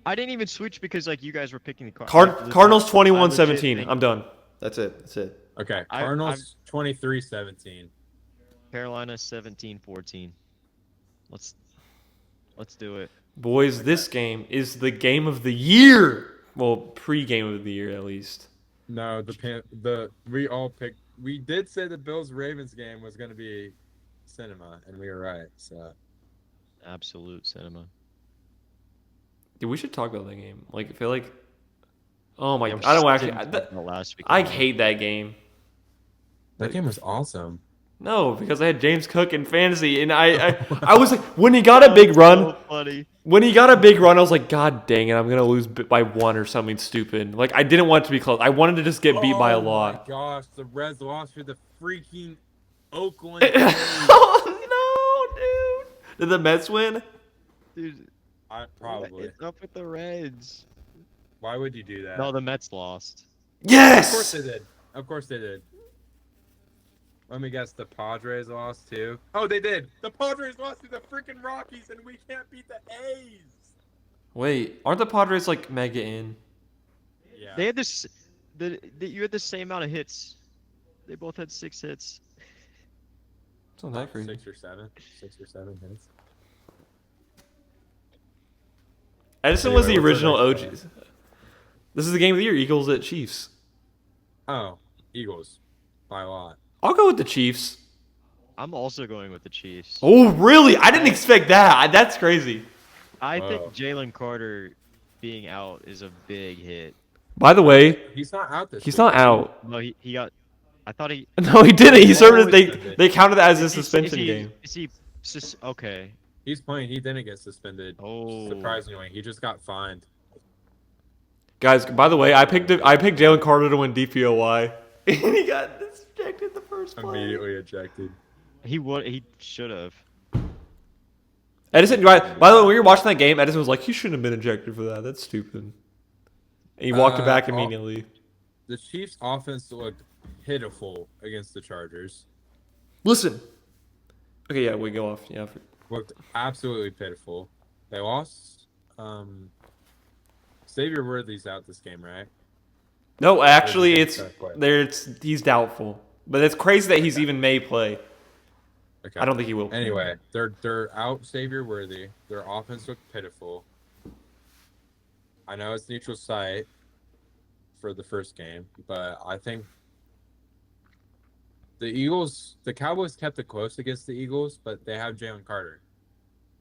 I didn't even switch because like you guys were picking the Cardinals. Cardinals I legit 21-17. think I'm done. That's it. That's it. Okay, I- Cardinals 23-17. Carolina 17-14. Let's do it. Boys, this game is the game of the year. Well, pre-game of the year at least. No, we all picked. We did say the Bills Ravens game was going to be cinema, and we were right. So Absolute cinema. Dude, we should talk about that game. Like, I feel like. Oh my! Yeah, we I don't just actually. didn't talk about last week. I hate that game. that game was awesome. No, because I had James Cook in fantasy, and I was like, when he got a big run, So funny. when he got a big run, I was like, God dang it, I'm gonna lose by 1 or something stupid. Like, I didn't want it to be close. I wanted to just get beat by a lot. Oh my gosh, the Reds lost to the freaking Oakland. A's. Oh no, dude! Did the Mets win? Dude, Probably. it's up with the Reds. Why would you do that? No, the Mets lost. Of course Yes. they did. Of course they did. Let me guess, the Padres lost too. Oh, they did. The Padres lost to the freaking Rockies, and we can't beat the A's. Wait, aren't the Padres like mega in? Yeah. They had this. You had the same amount of hits. They both had 6 hits. It's not that crazy. 6 or 7 hits. Edison was the Anyway, what's original our OG. next This is the game of the year. Eagles at Chiefs. Oh, Eagles by a lot. I'll go with the Chiefs. I'm also going with the Chiefs. Oh, really? I didn't expect that. That's crazy. I Whoa. think Jalen Carter being out is a big hit. By the way, He's not out this. he's week. not out. No, he got. I thought he. No, he didn't. He served it. Always did. They counted that as a is he- suspension is he, game. Is he? Okay. He's playing. He didn't get suspended. Oh. Surprisingly, he just got fined. Guys, by the way, I picked Jalen Carter to win DPOY, and he got this. ejected the first play. Immediately ejected. He should have. Edison, by the way, when you were watching that game, Edison was like, he shouldn't have been ejected for that. That's stupid. And he walked it back immediately. The Chiefs' offense looked pitiful against the Chargers. Listen. Okay, yeah, we go off. Yeah. Looked absolutely pitiful. They lost. Xavier Worthy's out this game, right? No, actually, Okay. he's doubtful. But it's crazy that he's even may play. Okay. I don't think he will. Anyway, they're out Xavier Worthy. Their offense looked pitiful. I know it's neutral site for the first game, but I think the Cowboys kept it close against the Eagles, but they have Jalen Carter.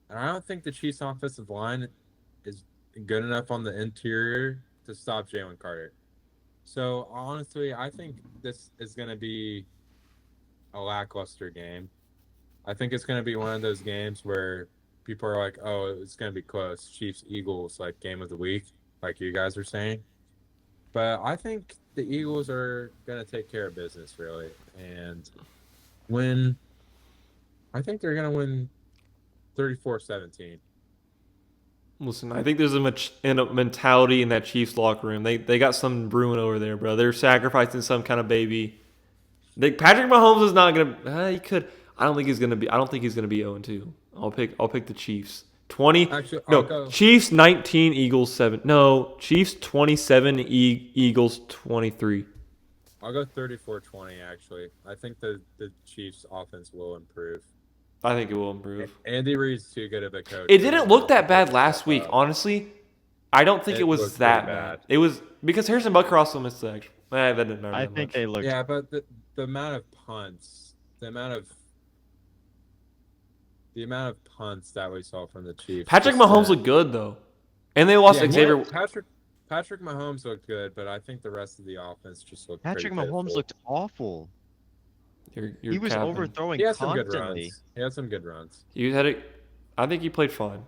And I don't think the Chiefs' offensive line is good enough on the interior to stop Jalen Carter. So honestly, I think this is going to be a lackluster game. I think it's going to be one of those games where people are like, oh, it's going to be close. Chiefs, Eagles, like game of the week, like you guys are saying. But I think the Eagles are going to take care of business, really. And win. I think they're going to win 34-17. Listen, I think there's a mentality in that Chiefs locker room. They got something brewing over there, bro. They're sacrificing some kind of baby. Patrick Mahomes is not gonna. He could. I don't think he's gonna be 0-2. I'll pick the Chiefs. 20. Actually, No, Chiefs 19, Eagles 7. No, Chiefs 27, Eagles 23. I'll go 34-20, actually. I think the Chiefs' offense will improve. I think it will improve. Andy Reid's too good of a coach. It didn't look that bad last week, honestly. I don't think it was looked that pretty bad. bad. It was because Harrison Butker also missed the extra. That didn't matter. I that think much. they looked. Yeah, but the amount of punts, the amount of punts that we saw from the Chiefs. Patrick just Mahomes didn't- looked good though, and they lost Yeah, Xavier. Patrick Mahomes looked good, but I think the rest of the offense just looked. Patrick pretty Mahomes pitiful. looked awful. You're He was capping. overthrowing He had some good constantly. runs. He had some good runs. You had it. I think he played fine.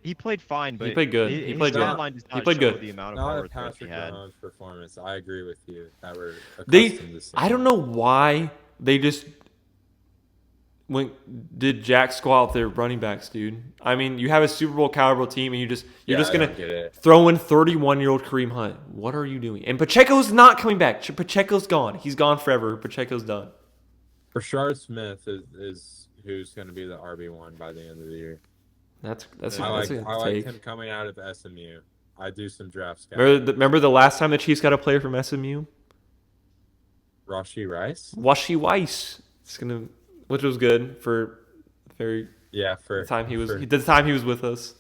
He played fine, but played good. He his played good. stat line does He not played show good. the amount of Not a overthrows he Patrick had. Mahomes performance. I agree with you that we're They. accustomed to seeing. I don't know why they just did jack squat with their running backs, dude. I mean, you have a Super Bowl caliber team, and you're just I gonna don't get it. throw in 31-year-old Kareem Hunt. What are you doing? And Pacheco's not coming back. Pacheco's gone. He's gone forever. Pacheco's done. Rashard Smith is who's going to be the RB1 by the end of the year. That's I a like take. him coming out of SMU. I do some draft scouting. Remember the last time the Chiefs got a player from SMU? Rashi Rice? Washi Weiss. Which was good for Yeah, for the time he was for with us.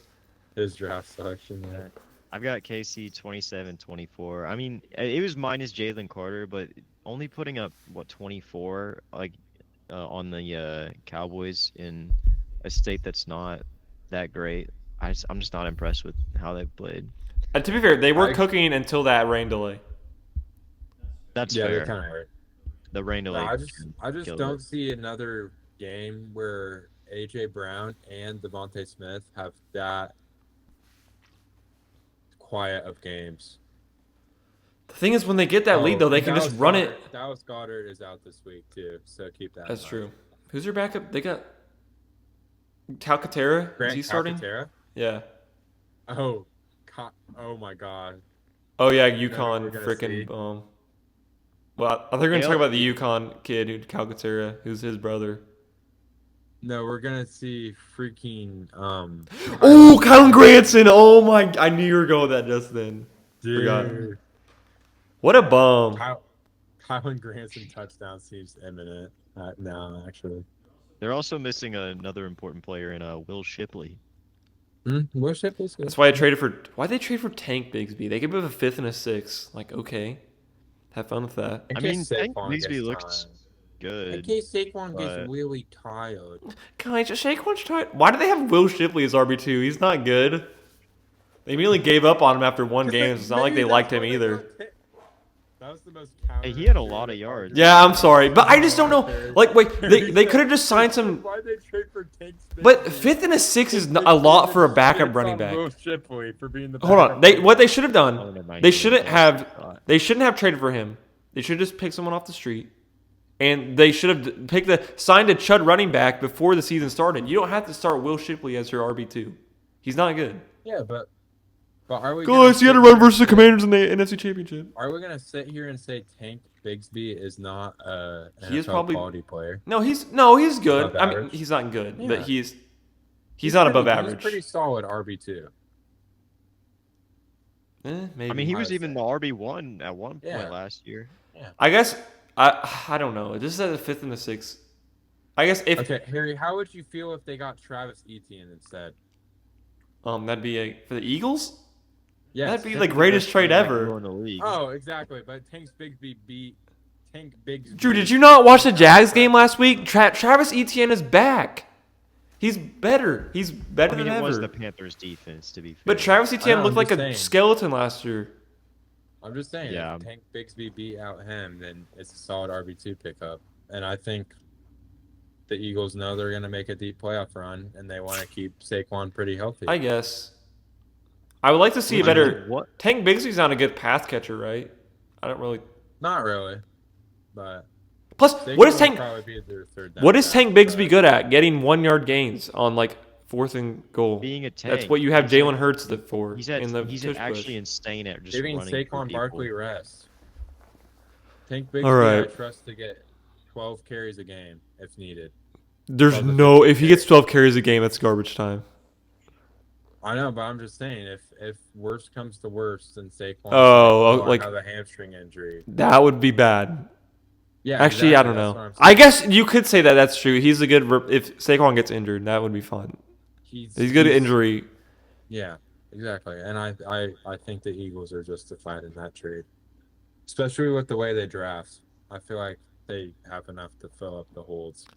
his draft selection. Yeah. I've got KC 27-24. I mean, it was minus Jalen Carter, but only putting up 24 on the Cowboys in a state that's not that great. I'm just not impressed with how they played. To be fair, they were cooking until that rain delay. That's Yeah, fair. they're kind of hurt. The rain delay. I just killed don't it. see another game where AJ Brown and Devontae Smith have that quiet of games. The thing is, when they get that lead, though, they can just run it. Dallas Goedert is out this week too, so keep that. That's in true. mind. Who's their backup? They got Calcaterra. Is Grant he starting? Calcaterra? Yeah. Oh my God. Oh yeah, we're UConn gonna freaking. see. Well, I think we're gonna talk Yep. about the UConn kid who Calcaterra, who's his brother. No, we're gonna see freaking Oh, Kylan Granson! Oh my! I knew you were going with that just then. Forgot. dude. What a bum! Kylan Granson touchdown seems imminent. No, actually. They're also missing another important player in Will Shipley. Will Shipley's good. That's why I traded for. Why'd they trade for Tank Bigsby? They could have a 5th and a 6th. Like, okay, have fun with that. In I case mean, Tank Saquon Bigsby gets looks time. good. In case Saquon but- gets really tired. Guys, Saquon's tired. Why do they have Will Shipley as RB2? He's not good. They immediately gave up on him after one game. It's not like they liked him either. That was the most Hey, he had a lot of yards. Yeah, I'm sorry, but I just don't know. Like, wait, they could have just signed some. Why'd they trade for Tank Bigsby? But 5th and a 6th is a lot for a backup It's running on back. Will Shipley for being the Hold on. backup What they should have done. Other than They 19 shouldn't yards. have. They shouldn't have traded for him. They should just pick someone off the street And they should have signed a Chud running back before the season started. You don't have to start Will Shipley as your RB2. He's not good. Yeah, but are we? Guys, he had to run versus the Commanders in the NFC Championship. Are we gonna sit here and say Tank Bigsby is not a He is NFL probably- quality player? No, he's good. Above I mean, average? he's not good, Yeah. but he's not above He's average. pretty solid RB2. Maybe. I mean, he was I'd even say. the RB1 at one point Yeah. last year. I guess I don't know. This is at the 5th and the 6th. I guess if Okay, Harry, how would you feel if they got Travis Etienne instead? that'd be for the Eagles. Yes. That'd be That'd the be greatest best trade thing, like, ever. in the league. Oh, exactly. But Tank Bigsby beat Tank Bigsby. Drew, did you not watch the Jags game last week? Travis Etienne is back. He's better. He's better I mean, than it ever. was the Panthers' defense, to be fair. But Travis Etienne know, looked I'm like just a saying. skeleton last year. I'm just saying, Yeah. if Tank Bigsby beat out him, then it's a solid RB2 pickup. And I think the Eagles know they're going to make a deep playoff run, and they want to keep Saquon pretty healthy. I guess. I would like to see a I mean, better. What? Tank Bigsby's not a good pass catcher, right? I don't really. Not really, but Plus, Saquon what is will Tank? probably be their third down What is back, Tank Bigsby but- good at? Getting 1 yard gains on like 4th and goal. Being a tank. That's what you have He's Jalen like- Hurts for. He's in the he's tush actually push. insane at just Giving running through Saquon people. Barkley rest. Tank Bigsby, All right. I trust to get 12 carries a game if needed. There's Love the no. Saquon If he gets 12 carries a game, that's garbage time. I know, but I'm just saying, if worst comes to worst, then Saquon Oh, might like- have a hamstring injury. That would be bad. Yeah, Actually, I don't exactly, that's what know. I'm I saying. guess you could say that that's true. He's a good. If Saquon gets injured, that would be fun. He's He's good at injury. Yeah, exactly. And I think the Eagles are justified in that trade, especially with the way they draft. I feel like they have enough to fill up the holes.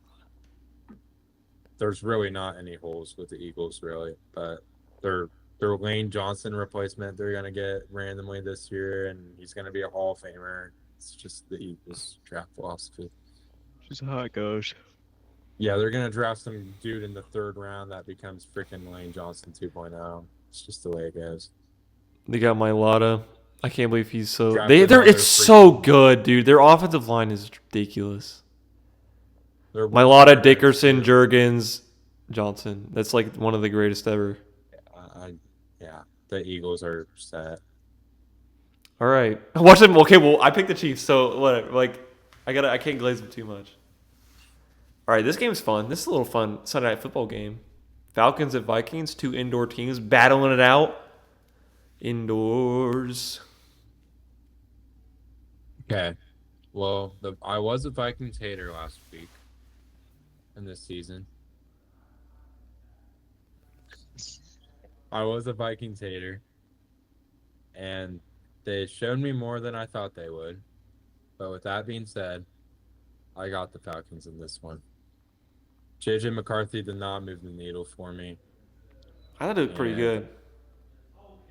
There's really not any holes with the Eagles, really, but their Lane Johnson replacement they're gonna get randomly this year, and he's gonna be a Hall of Famer. It's just the Eagles draft philosophy. Just how it goes. Yeah, they're gonna draft some dude in the 3rd round that becomes freaking Lane Johnson 2.0. It's just the way it goes. They got Mailata. I can't believe he's so. Drafted They're. another It's so good, dude. Their offensive line is ridiculous. They're Mailata, Dickerson, Jurgens, Johnson. That's like one of the greatest ever. Yeah, the Eagles are set. All right, watch them. Okay, well, I picked the Chiefs, so whatever. Like, I can't glaze them too much. All right, this game's fun. This is a little fun Sunday Night Football game. Falcons and Vikings, 2 indoor teams battling it out indoors. Okay. Well, I was a Vikings hater last week in this season. I was a Vikings hater, and they showed me more than I thought they would. But with that being said, I got the Falcons in this one. JJ McCarthy did not move the needle for me. I thought it was pretty Yeah. good.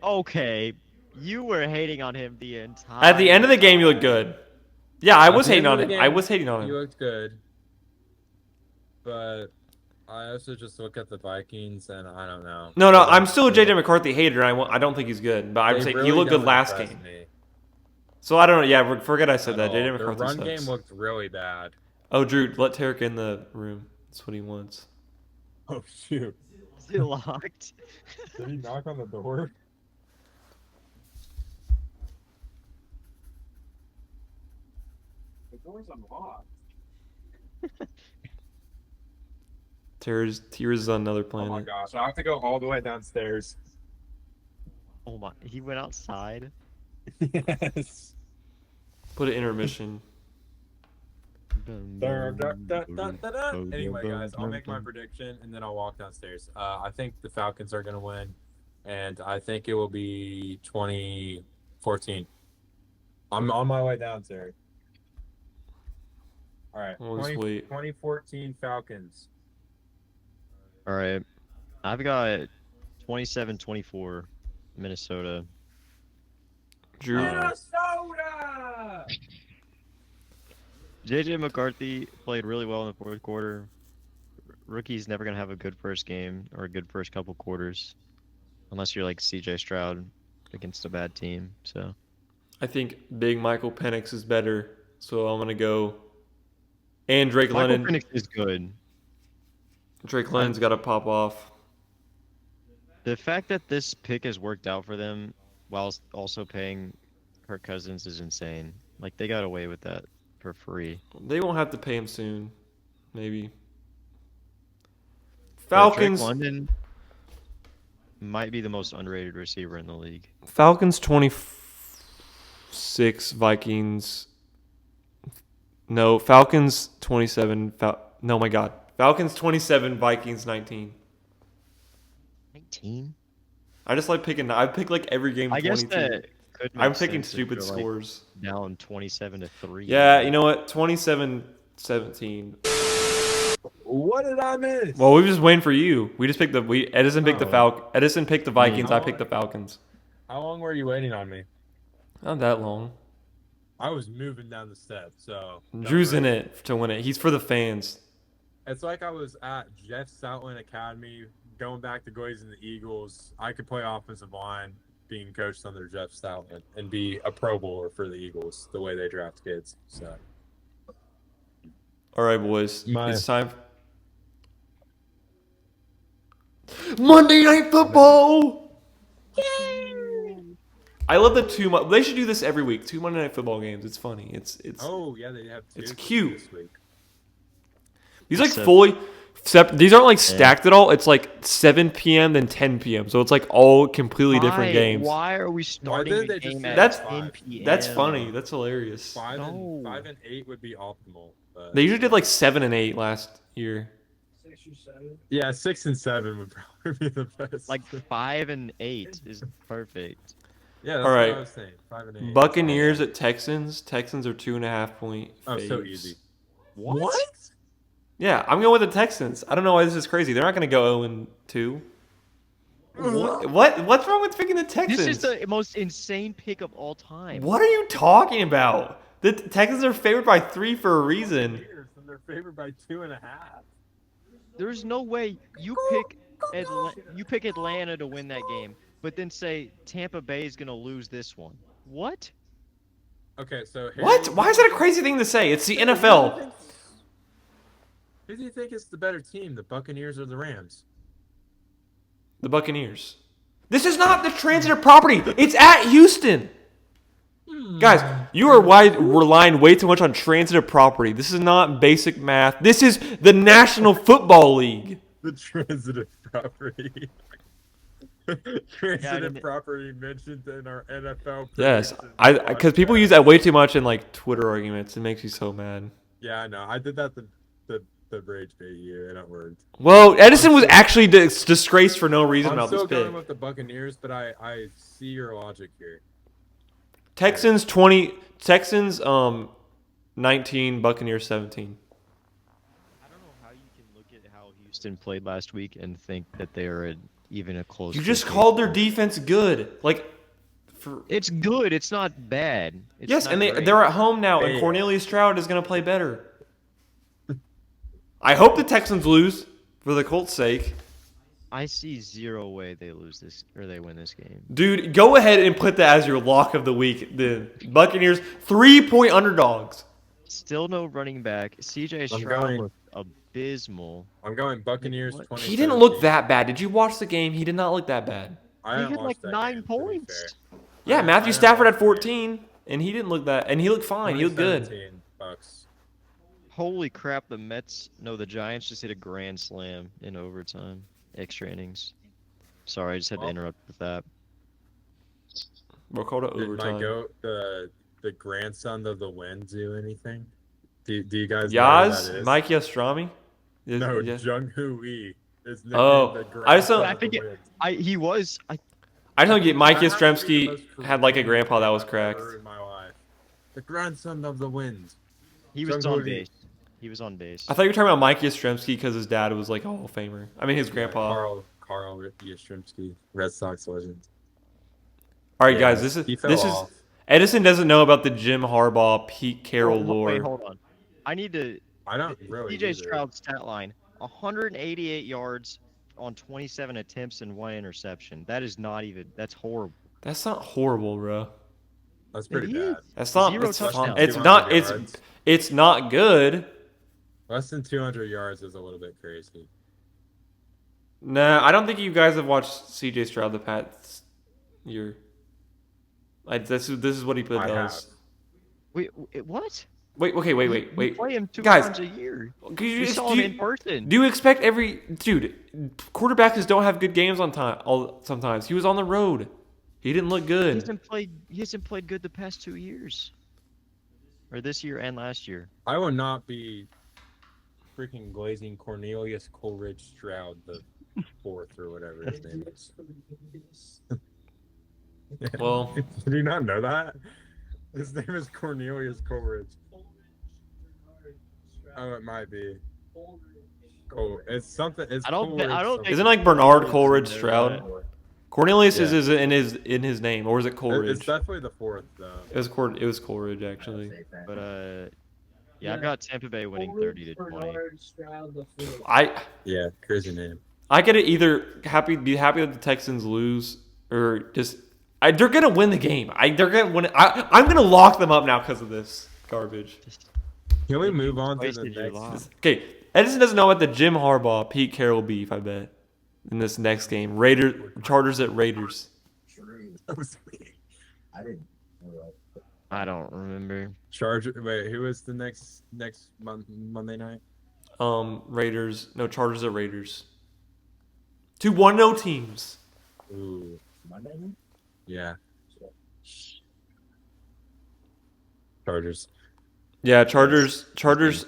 Okay, you were hating on him the entire. At the end of the game, you looked good. Yeah, I At was the hating end on of him. the I game, was hating on He him. looked good. But I also just look at the Vikings, and I don't know. No, I'm still a JJ McCarthy hater. I don't think he's good, but I'm They saying really he looked good don't last impress game. me So I don't know. Yeah, forget I said at that. all. JJ Their McCarthy run sucks. game looked really bad. Oh, Drew, let Tarek in the room. That's what he wants. Oh shoot! Is it locked? Did he knock on the door? The door's unlocked. Tears is on another Oh my planet. gosh, I have to go all the way downstairs. Oh my! He went outside. Yes. Put an intermission. Anyway, guys, I'll make my prediction and then I'll walk downstairs. I think the Falcons are going to win, and I think it will be 2014. I'm on my way downstairs. All right, We'll just wait. 2014 Falcons. All right, I've got 27-24, Minnesota. Drew. Minnesota! JJ McCarthy played really well in the 4th quarter. Rookie's never gonna have a good first game or a good first couple quarters, unless you're like CJ Stroud against a bad team. So I think Big Michael Penix is better, so I'm gonna go And Drake Michael London. Penix is good. Drake London's got to pop off. The fact that this pick has worked out for them while also paying Kirk Cousins is insane. Like, they got away with that for free. They won't have to pay him soon. Maybe. But Falcons. Drake London might be the most underrated receiver in the league. Falcons 26, Vikings. No, Falcons 27. No, my God. Falcons 27, Vikings 19. 19? I just like picking. I pick like every game. I 22. guess that could make I'm picking sense if stupid they're, like, scores. down 27-3. Yeah, you know what? 27-17. What did I miss? Well, we were just waiting for you. We just picked Edison picked the Oh. Edison picked the Vikings. I picked the Falcons. How long were you waiting on me? Not that long. I was moving down the steps, so. Drew's in it to win it. He's for the fans. It's like I was at Jeff Stoutland Academy, going back to Goys and the Eagles. I could play offensive line, being coached under Jeff Stoutland, and be a Pro Bowler for the Eagles, the way they draft kids. So. All right, boys. My- It's time. Monday Night Football. I love the They should do this every week. 2 Monday Night Football games. It's funny. It's. Oh yeah, they have two. It's cute. This week. These like Except- fully. These aren't like stacked at all. It's like 7 p.m. then 10 p.m. So it's like all completely different games. Why are we starting didn't the they just game say at That's- 10 p.m.? That's funny. That's hilarious. 5 No. and 5 and 8 would be optimal. But... They usually did like 7 and 8 last year. Yeah, 6 and 7 would probably be the best. Like 5 and 8 is perfect. yeah, that's all right. what I was saying. 5 and 8. Buccaneers at Texans. Texans are 2.5 point. Oh, so faves. easy. What? Yeah, I'm going with the Texans. I don't know why this is crazy. They're not going to go 0-2. What's wrong with picking the Texans? This is the most insane pick of all time. What are you talking about? The Texans are favored by 3 for a reason. And they're favored by 2.5. There's no way you pick Atlanta to win that game, but then say Tampa Bay is gonna lose this one. What? Okay, so What? Why is that a crazy thing to say? It's the NFL. Who do you think is the better team, the Buccaneers or the Rams? The Buccaneers. This is not the transitive property. It's at Houston. Guys, you are relying way too much on transitive property. This is not basic math. This is the National Football League. The transitive property. Transitive property mentioned in our NFL. Yes, predictions because people podcast. use that way too much in like Twitter arguments. It makes you so mad. Yeah, I know. I did that the rage bait year, and it worked. Well, Edison was actually disgraced for no reason I'm about this still going pick. with the Buccaneers, but I see your logic here. Texans 20. Texans 19. Buccaneers 17. I don't know how you can look at how Houston played last week and think that they are even a close. You just game. called their defense good. Like, for It's good. It's not bad. It's yes, not and great. they're at home now, and Hey. Cornelius Stroud is going to play better. I hope the Texans lose for the Colts' sake. I see zero way they lose this or they win this game. Dude, go ahead and put that as your lock of the week. The Buccaneers 3-point underdogs. Still no running back. CJ I'm Stroud going- looked abysmal. I'm going Buccaneers. What? 20. He didn't look that bad. Did you watch the game? He did not look that bad. I He haven't had like watched that 9 game, to be points. fair. Yeah, I- Matthew I Stafford had haven't watched 14, and he didn't look that. And he looked fine. He looked good. 17 bucks. Holy crap, the Giants just hit a grand slam in overtime. Extra innings. Sorry, I just had to interrupt with that. We're called it Did my overtime. goat, the grandson of the wind, do anything? Do you guys know who that Yaz, is? Mike Yastrami. Yes, No, yes. Jung Hoo Lee is nicknamed Oh, the I just grandson don't- I of think the it- wind. I don't get Mike That has to be the Yastrzemski most had like a profound grandpa that thing was I've cracked. ever heard in my life. The grandson of the wind. He was Jung on Hoo Lee. base. He was on base. I thought you were talking about Mike Yastrzemski because his dad was like a Hall of Famer. I mean, his grandpa. Carl Yastrzemski, Red Sox legend. All right, Yeah, guys, this he fell is off. Edison doesn't know about the Jim Harbaugh, Pete Carroll Wait, lore. hold on. I need to. I don't really. CJ either. Stroud's stat line: 188 yards on 27 attempts and 1 interception. That is not even. That's horrible. That's not horrible, bro. That's pretty It is. bad. That's not. Zero It's, touchdowns. it's 200 not. yards. It's not good. Less than 200 yards is a little bit crazy. Nah, I don't think you guys have watched C.J. Stroud the past year. This is what he I does. Wait, what? Wait, okay, We wait. play him 2 Guys, times a year. Do you, We saw do him you- in person. do you expect quarterbacks just don't have good games sometimes. He was on the road. He didn't look He good. hasn't played good the past 2 years. Or this year and last year. I will not be freaking glazing Cornelius Coleridge Stroud the fourth or whatever his name is. Well, Did you not know that? His name is Cornelius Coleridge. Oh, it might be. Oh, it's something. It's I don't Coleridge think- something. isn't like Bernard Coleridge Yeah. Stroud? Cornelius Yeah. is in his name, or is it Coleridge? It's definitely the fourth though. It was Coleridge actually. But yeah, I've got Tampa Bay winning 30-20. Yeah, crazy name. I get it. Either be happy that the Texans lose, or just they're gonna win the game. They're gonna win. I'm gonna lock them up now because of this garbage. Can we move on to the Wasted your next? lock. Okay, Edison doesn't know about the Jim Harbaugh Pete Carroll beef. I bet in this next game, Chargers at Raiders. That was weird. I didn't know that. I don't remember. Charger. Wait, who was the next Monday night? Raiders. No, Chargers at Raiders. 2 1-0 teams. Ooh, Monday night? yeah. Chargers. Yeah, Chargers 20.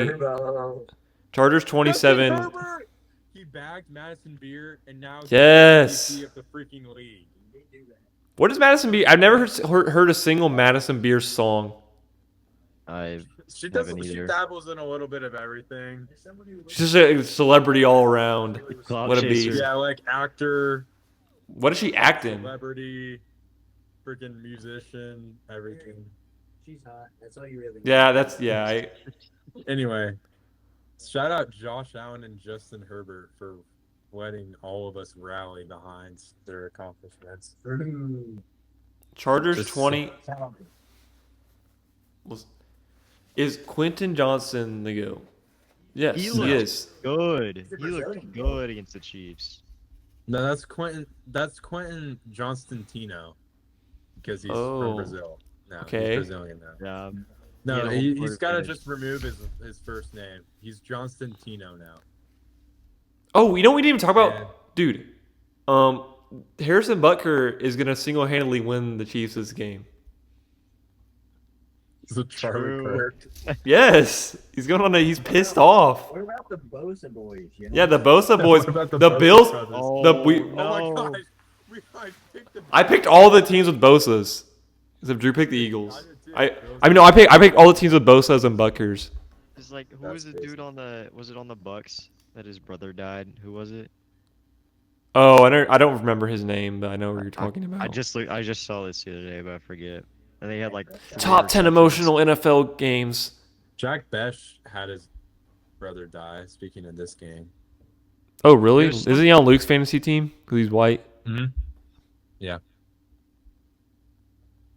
Turbo. Chargers 27. Justin Herbert! He bagged Madison Beer, and now he's Yes. the MVP of the freaking league. They do that. What is Madison Beer? I've never heard a single Madison Beer song. She Haven't She either. dabbles in a little bit of everything. There's somebody who She's just a celebrity all around. Clout What a chaser. beast. Yeah, like actor, What does she act in? celebrity, freaking musician, everything. She's hot. That's all you really. Yeah. Anyway, shout out Josh Allen and Justin Herbert for letting all of us rally behind their accomplishments. Ooh. Chargers Just- 20. Talented. Is Quentin Johnson the go? Yes, He he looked is. Good. He's a He looked Brazilian. good against the Chiefs. No, that's Quentin. That's Quentin Johnston Tino, because he's Oh. from Brazil. No, Okay. he's Brazilian now. Yeah. No, Yeah, he's we're got to finished. just remove his first name. He's Johnston Tino now. Oh, you know what we didn't even talk about, And- dude. Harrison Butker is gonna single-handedly win the Chiefs this game. It's a Charlie True. Kirk. Yes, he's pissed off. What about the Bosa boys? You know? Yeah, the Bosa boys, What about the Bosa Bills. brothers? Oh, we- Oh no. my gosh, I picked the. I picked all the teams with Bosa's. Except Drew picked the Eagles. did too. I picked all the teams with Bosa's and Buckers. It's like, who That's was the crazy. dude on the? Was it on the Bucks that his brother died? Who was it? Oh, I don't remember his name, but I know what you're talking about. I just saw this the other day, but I forget. And they had like Top 10 emotional NFL games. Jack Besh had his brother die. Speaking of this game. Oh, really? There's Isn't he on Luke's fantasy team? Because he's white. Yeah.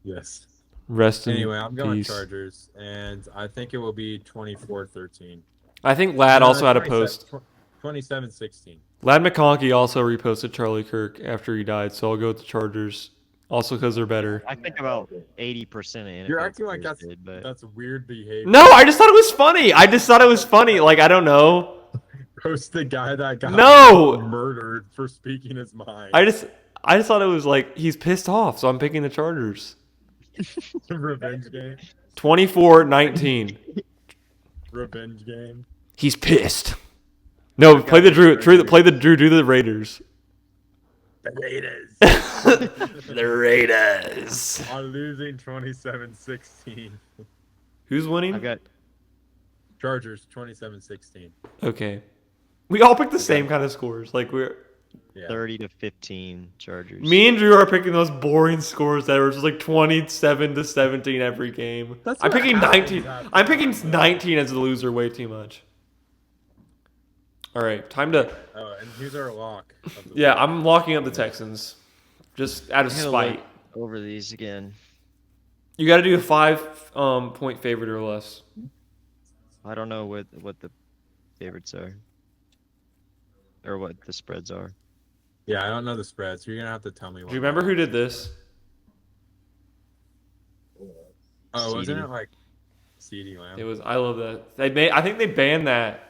Yes. Rest in Anyway, I'm going peace. Chargers, and I think it will be 24-13. I think Lad also had a 27 post. 27-16. Lad McConkey also reposted Charlie Kirk after he died, so I'll go with the Chargers. Also because they're better. I think about 80% of NFL You're acting like players that's did, but that's weird behavior. No, I just thought it was funny. Like, I don't know. Roast the guy that got No! murdered for speaking his mind. I just thought it was like he's pissed off, so I'm picking the Chargers. Revenge game. 24-19. Revenge game. He's pissed. No, play the Drew do the Raiders. The Raiders The Raiders. are losing 27-16. Who's winning? I've got Chargers 27-16. Okay. We all picked the same kind of scores. Like we're 30-15 Chargers. me and Drew are picking those boring scores that are just like 27-17 every game. That's I'm what picking happens 19. after I'm picking 19 as the loser way too much. All right, time to. Oh, and who's our lock? Of the Yeah, week? I'm locking up the Texans, just out of I'm gonna spite. look over these again. You got to do a 5 point favorite or less. I don't know what the favorites are, or what the spreads are. Yeah, I don't know the spreads. You're gonna have to tell me. Do you remember who did this? Oh, wasn't CD. it like CD Lamb? It was. I love that. I think they banned that.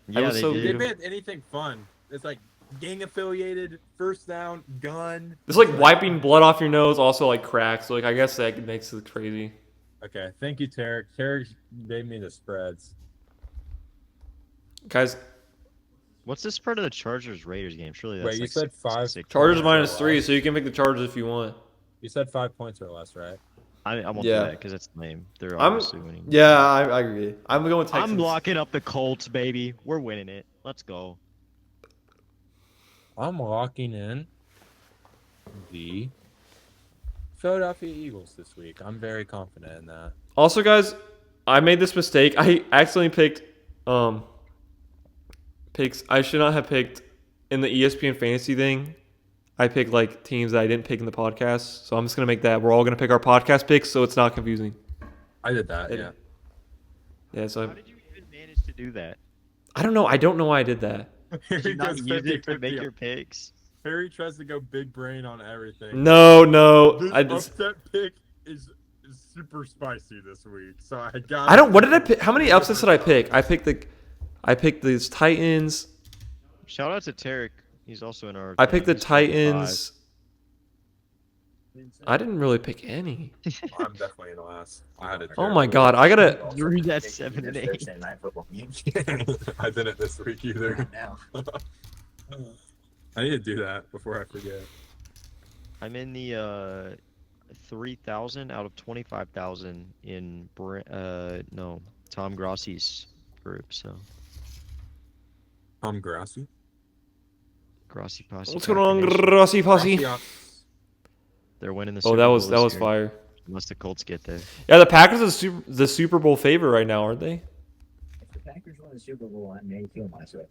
Yeah, was they so did. They good. banned anything fun. It's like gang affiliated, first down, gun. It's like wiping blood off your nose, also like cracks. So like I guess that makes it crazy. Okay, thank you, Tarek. Tarek gave me the spreads. Guys, What's the spread of the Chargers Raiders game? Surely that's Wait, you like said 5? 6. Chargers Yeah, -3, so you can pick the Chargers if you want. You said 5 points or less, right? I won't Yeah. do that because that's lame. They're I'm- obviously winning. Yeah, I agree. I'm going with Texans. I'm locking up the Colts, baby. We're winning it. Let's go. I'm locking in the Philadelphia Eagles this week. I'm very confident in that. Also, guys, I made this mistake. I accidentally picked picks I should not have picked in the ESPN fantasy thing. I picked like teams that I didn't pick in the podcast. So I'm just gonna make that. We're all gonna pick our podcast picks, so it's not confusing. I did that, It- yeah. Yeah. So How did you even manage to do that? I don't know. I don't know why I did that. Did you not goes use it to 50-50. make your picks? Harry tries to go big brain on everything. No. This I just. upset pick is super spicy this week, so I got. I don't. What did I pick? How many upsets did I pick? I picked these Titans. Shout out to Tarek. He's also in our. I picked the he's 45. Titans. I didn't really pick any. I'm definitely in the last. I had it. Oh my god! I gotta. Drew that 7 and 8. Thursday night football games. I didn't this week either. Right now. I need to do that before I forget. I'm in the 3,000 out of 25,000 in Tom Grossi's group. So Tom Grassi. Grossi Posse. What's going on, Packer Nation. Rossi Posse? They're winning the. Oh, Super that Bowl was this year, fire. Unless the Colts get there. Yeah, the Packers are the Super Bowl favorite right now, aren't they? If the Packers win the Super Bowl, I may kill myself.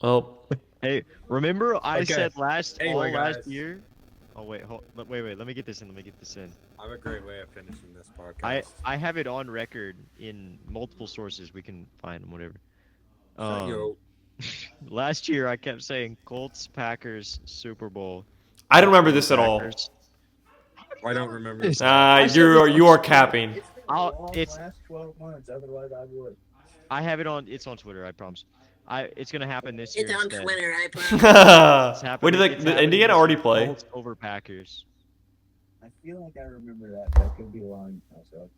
Well, Hey, remember I Okay. said last Anyway, last guys. year? Oh wait, wait. Let me get this in. I have a great way of finishing this podcast. I have it on record in multiple sources. We can find them, whatever. Yo, Last year I kept saying Colts, Packers, Super Bowl. I don't remember this at all. Packers. I don't remember. It's- You are capping. It's been I'll- a long it's- last 12 months. Otherwise, I would. I have it on. It's on Twitter. I promise. It's gonna happen this year. It's on instead. Twitter, I promise. It's Wait, happening- did it's did happening Indiana this already year. play? Colts over Packers. I feel like I remember that, but I could be lying to myself.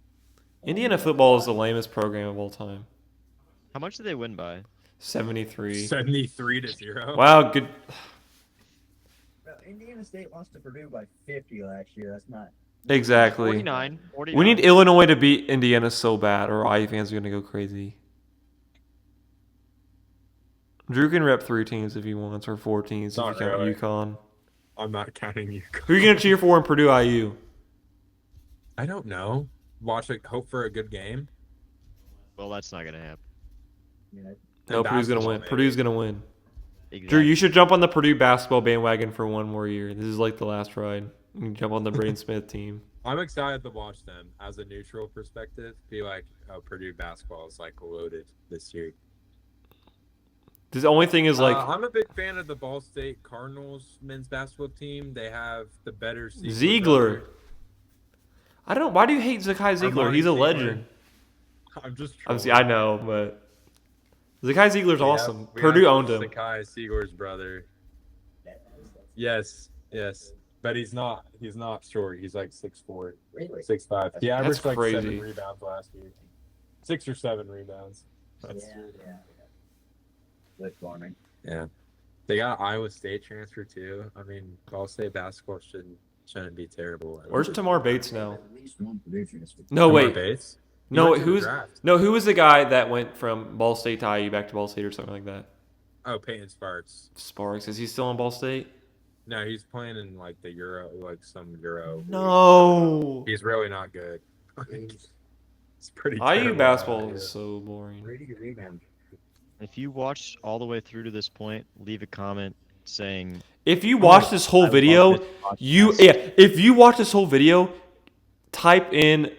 Indiana football is the lamest program of all time. How much did they win by? 73. 73-0. Wow, good. Bro, Indiana State lost to Purdue by 50 last year. That's not. Exactly. 49. We need Illinois to beat Indiana so bad, or IU fans are gonna go crazy. Drew can rep 3 teams if he wants, or 4 teams if Not you count really. UConn. I'm not counting you. Who are you gonna cheer for in Purdue IU? I don't know. Watch it. Hope for a good game. Well, that's not gonna happen. You know, No, And Purdue's gonna basketball, win. maybe. Purdue's gonna win. Exactly. Drew, you should jump on the Purdue basketball bandwagon for one more year. This is like the last ride. You can jump on the Braden Smith team. I'm excited to watch them as a neutral perspective. Be like, oh, Purdue basketball is like loaded this year. The only thing is like I'm a big fan of the Ball State Cardinals men's basketball team. They have the better Ziegler. I don't know. Why do you hate Zakai Ziegler? Armani He's a Ziegler. legend. I'm just. Obviously, trolling. I know, but Zakai Ziegler's We have- awesome. we Purdue have owned him. Sakai Ziegler's brother. that's Yes, but he's not short. He's like 6'4", really. 6'5". He averaged like crazy. 7 rebounds last year. 6 or 7 rebounds. That's, Yeah. Good farming. yeah. They got Iowa State transfer too. I mean, Ball State basketball shouldn't be terrible. Where's Tamar Bates now? At least one Purdue transfer. No, Tamar wait. Bates? He No, went to the who's draft. who was the guy that went from Ball State to IU back to Ball State or something like that? Oh, Peyton Sparks. Sparks. Is he still on Ball State? No, he's playing in like the Euro, like some Euro. No. He's really not good. It's pretty. IU terrible basketball idea. is so boring. Pretty rebound. If you watched all the way through to this point, leave a comment saying If you watch this whole I love video, this podcast. if you watch this whole video, type in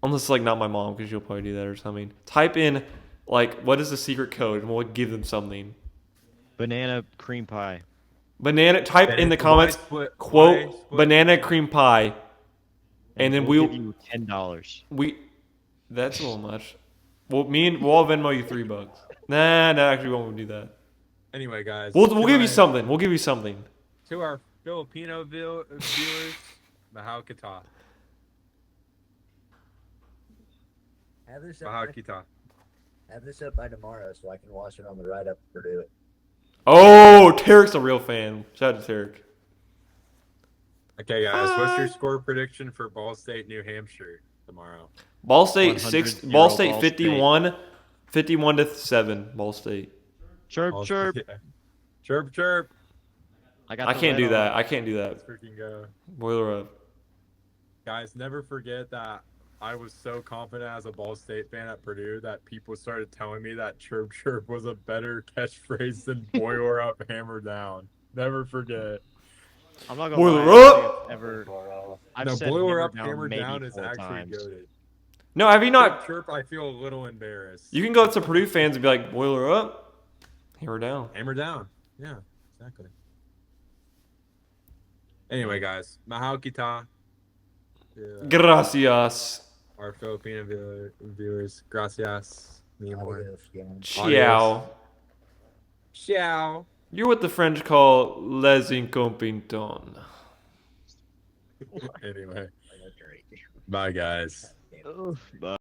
Unless like not my mom, because she'll probably do that or something. Type in like what is the secret code, and we'll give them something. Banana cream pie. Banana. Type in the Why comments split- why quote split- banana cream pie, and then we'll give you $10. That's a little much. Well, we'll all Venmo you $3. Nah, actually, we won't do that. Anyway, guys. We'll to give you my- something. We'll give you something. To our Filipino viewers, Mahal Kita. Have this Mahal up. Kita. Have this up by tomorrow so I can watch it on the ride up to Purdue. Oh, Tarek's a real fan. Shout out to Tarek. Okay, guys. What's Hi. your score prediction for Ball State, New Hampshire tomorrow? Ball State 100-0 Ball State Ball 51 to 7. Ball State. Chirp, Ball chirp. State- Chirp, chirp. I got. I the can't red do that. on. I can't do Let's that. freaking go. Boiler up. Guys, never forget that I was so confident as a Ball State fan at Purdue that people started telling me that chirp chirp was a better catchphrase than boiler up, hammer down. Never forget. I'm not gonna Boiler lie. I don't up! think it's Ever. I've No, said boiler up, down hammer maybe down is 4 actually times. goaded. No, have you not? Chirp, I feel a little embarrassed. You can go up to Purdue fans and be like, boiler up, hammer down. Hammer down. Yeah, exactly. Anyway, guys, Mahal Kita. Gracias. Our Filipino viewers, gracias. Mi amor. Adios, gang. Ciao. Ciao. You're what the French call les incompetents. Anyway, That's great. bye, guys. Bye.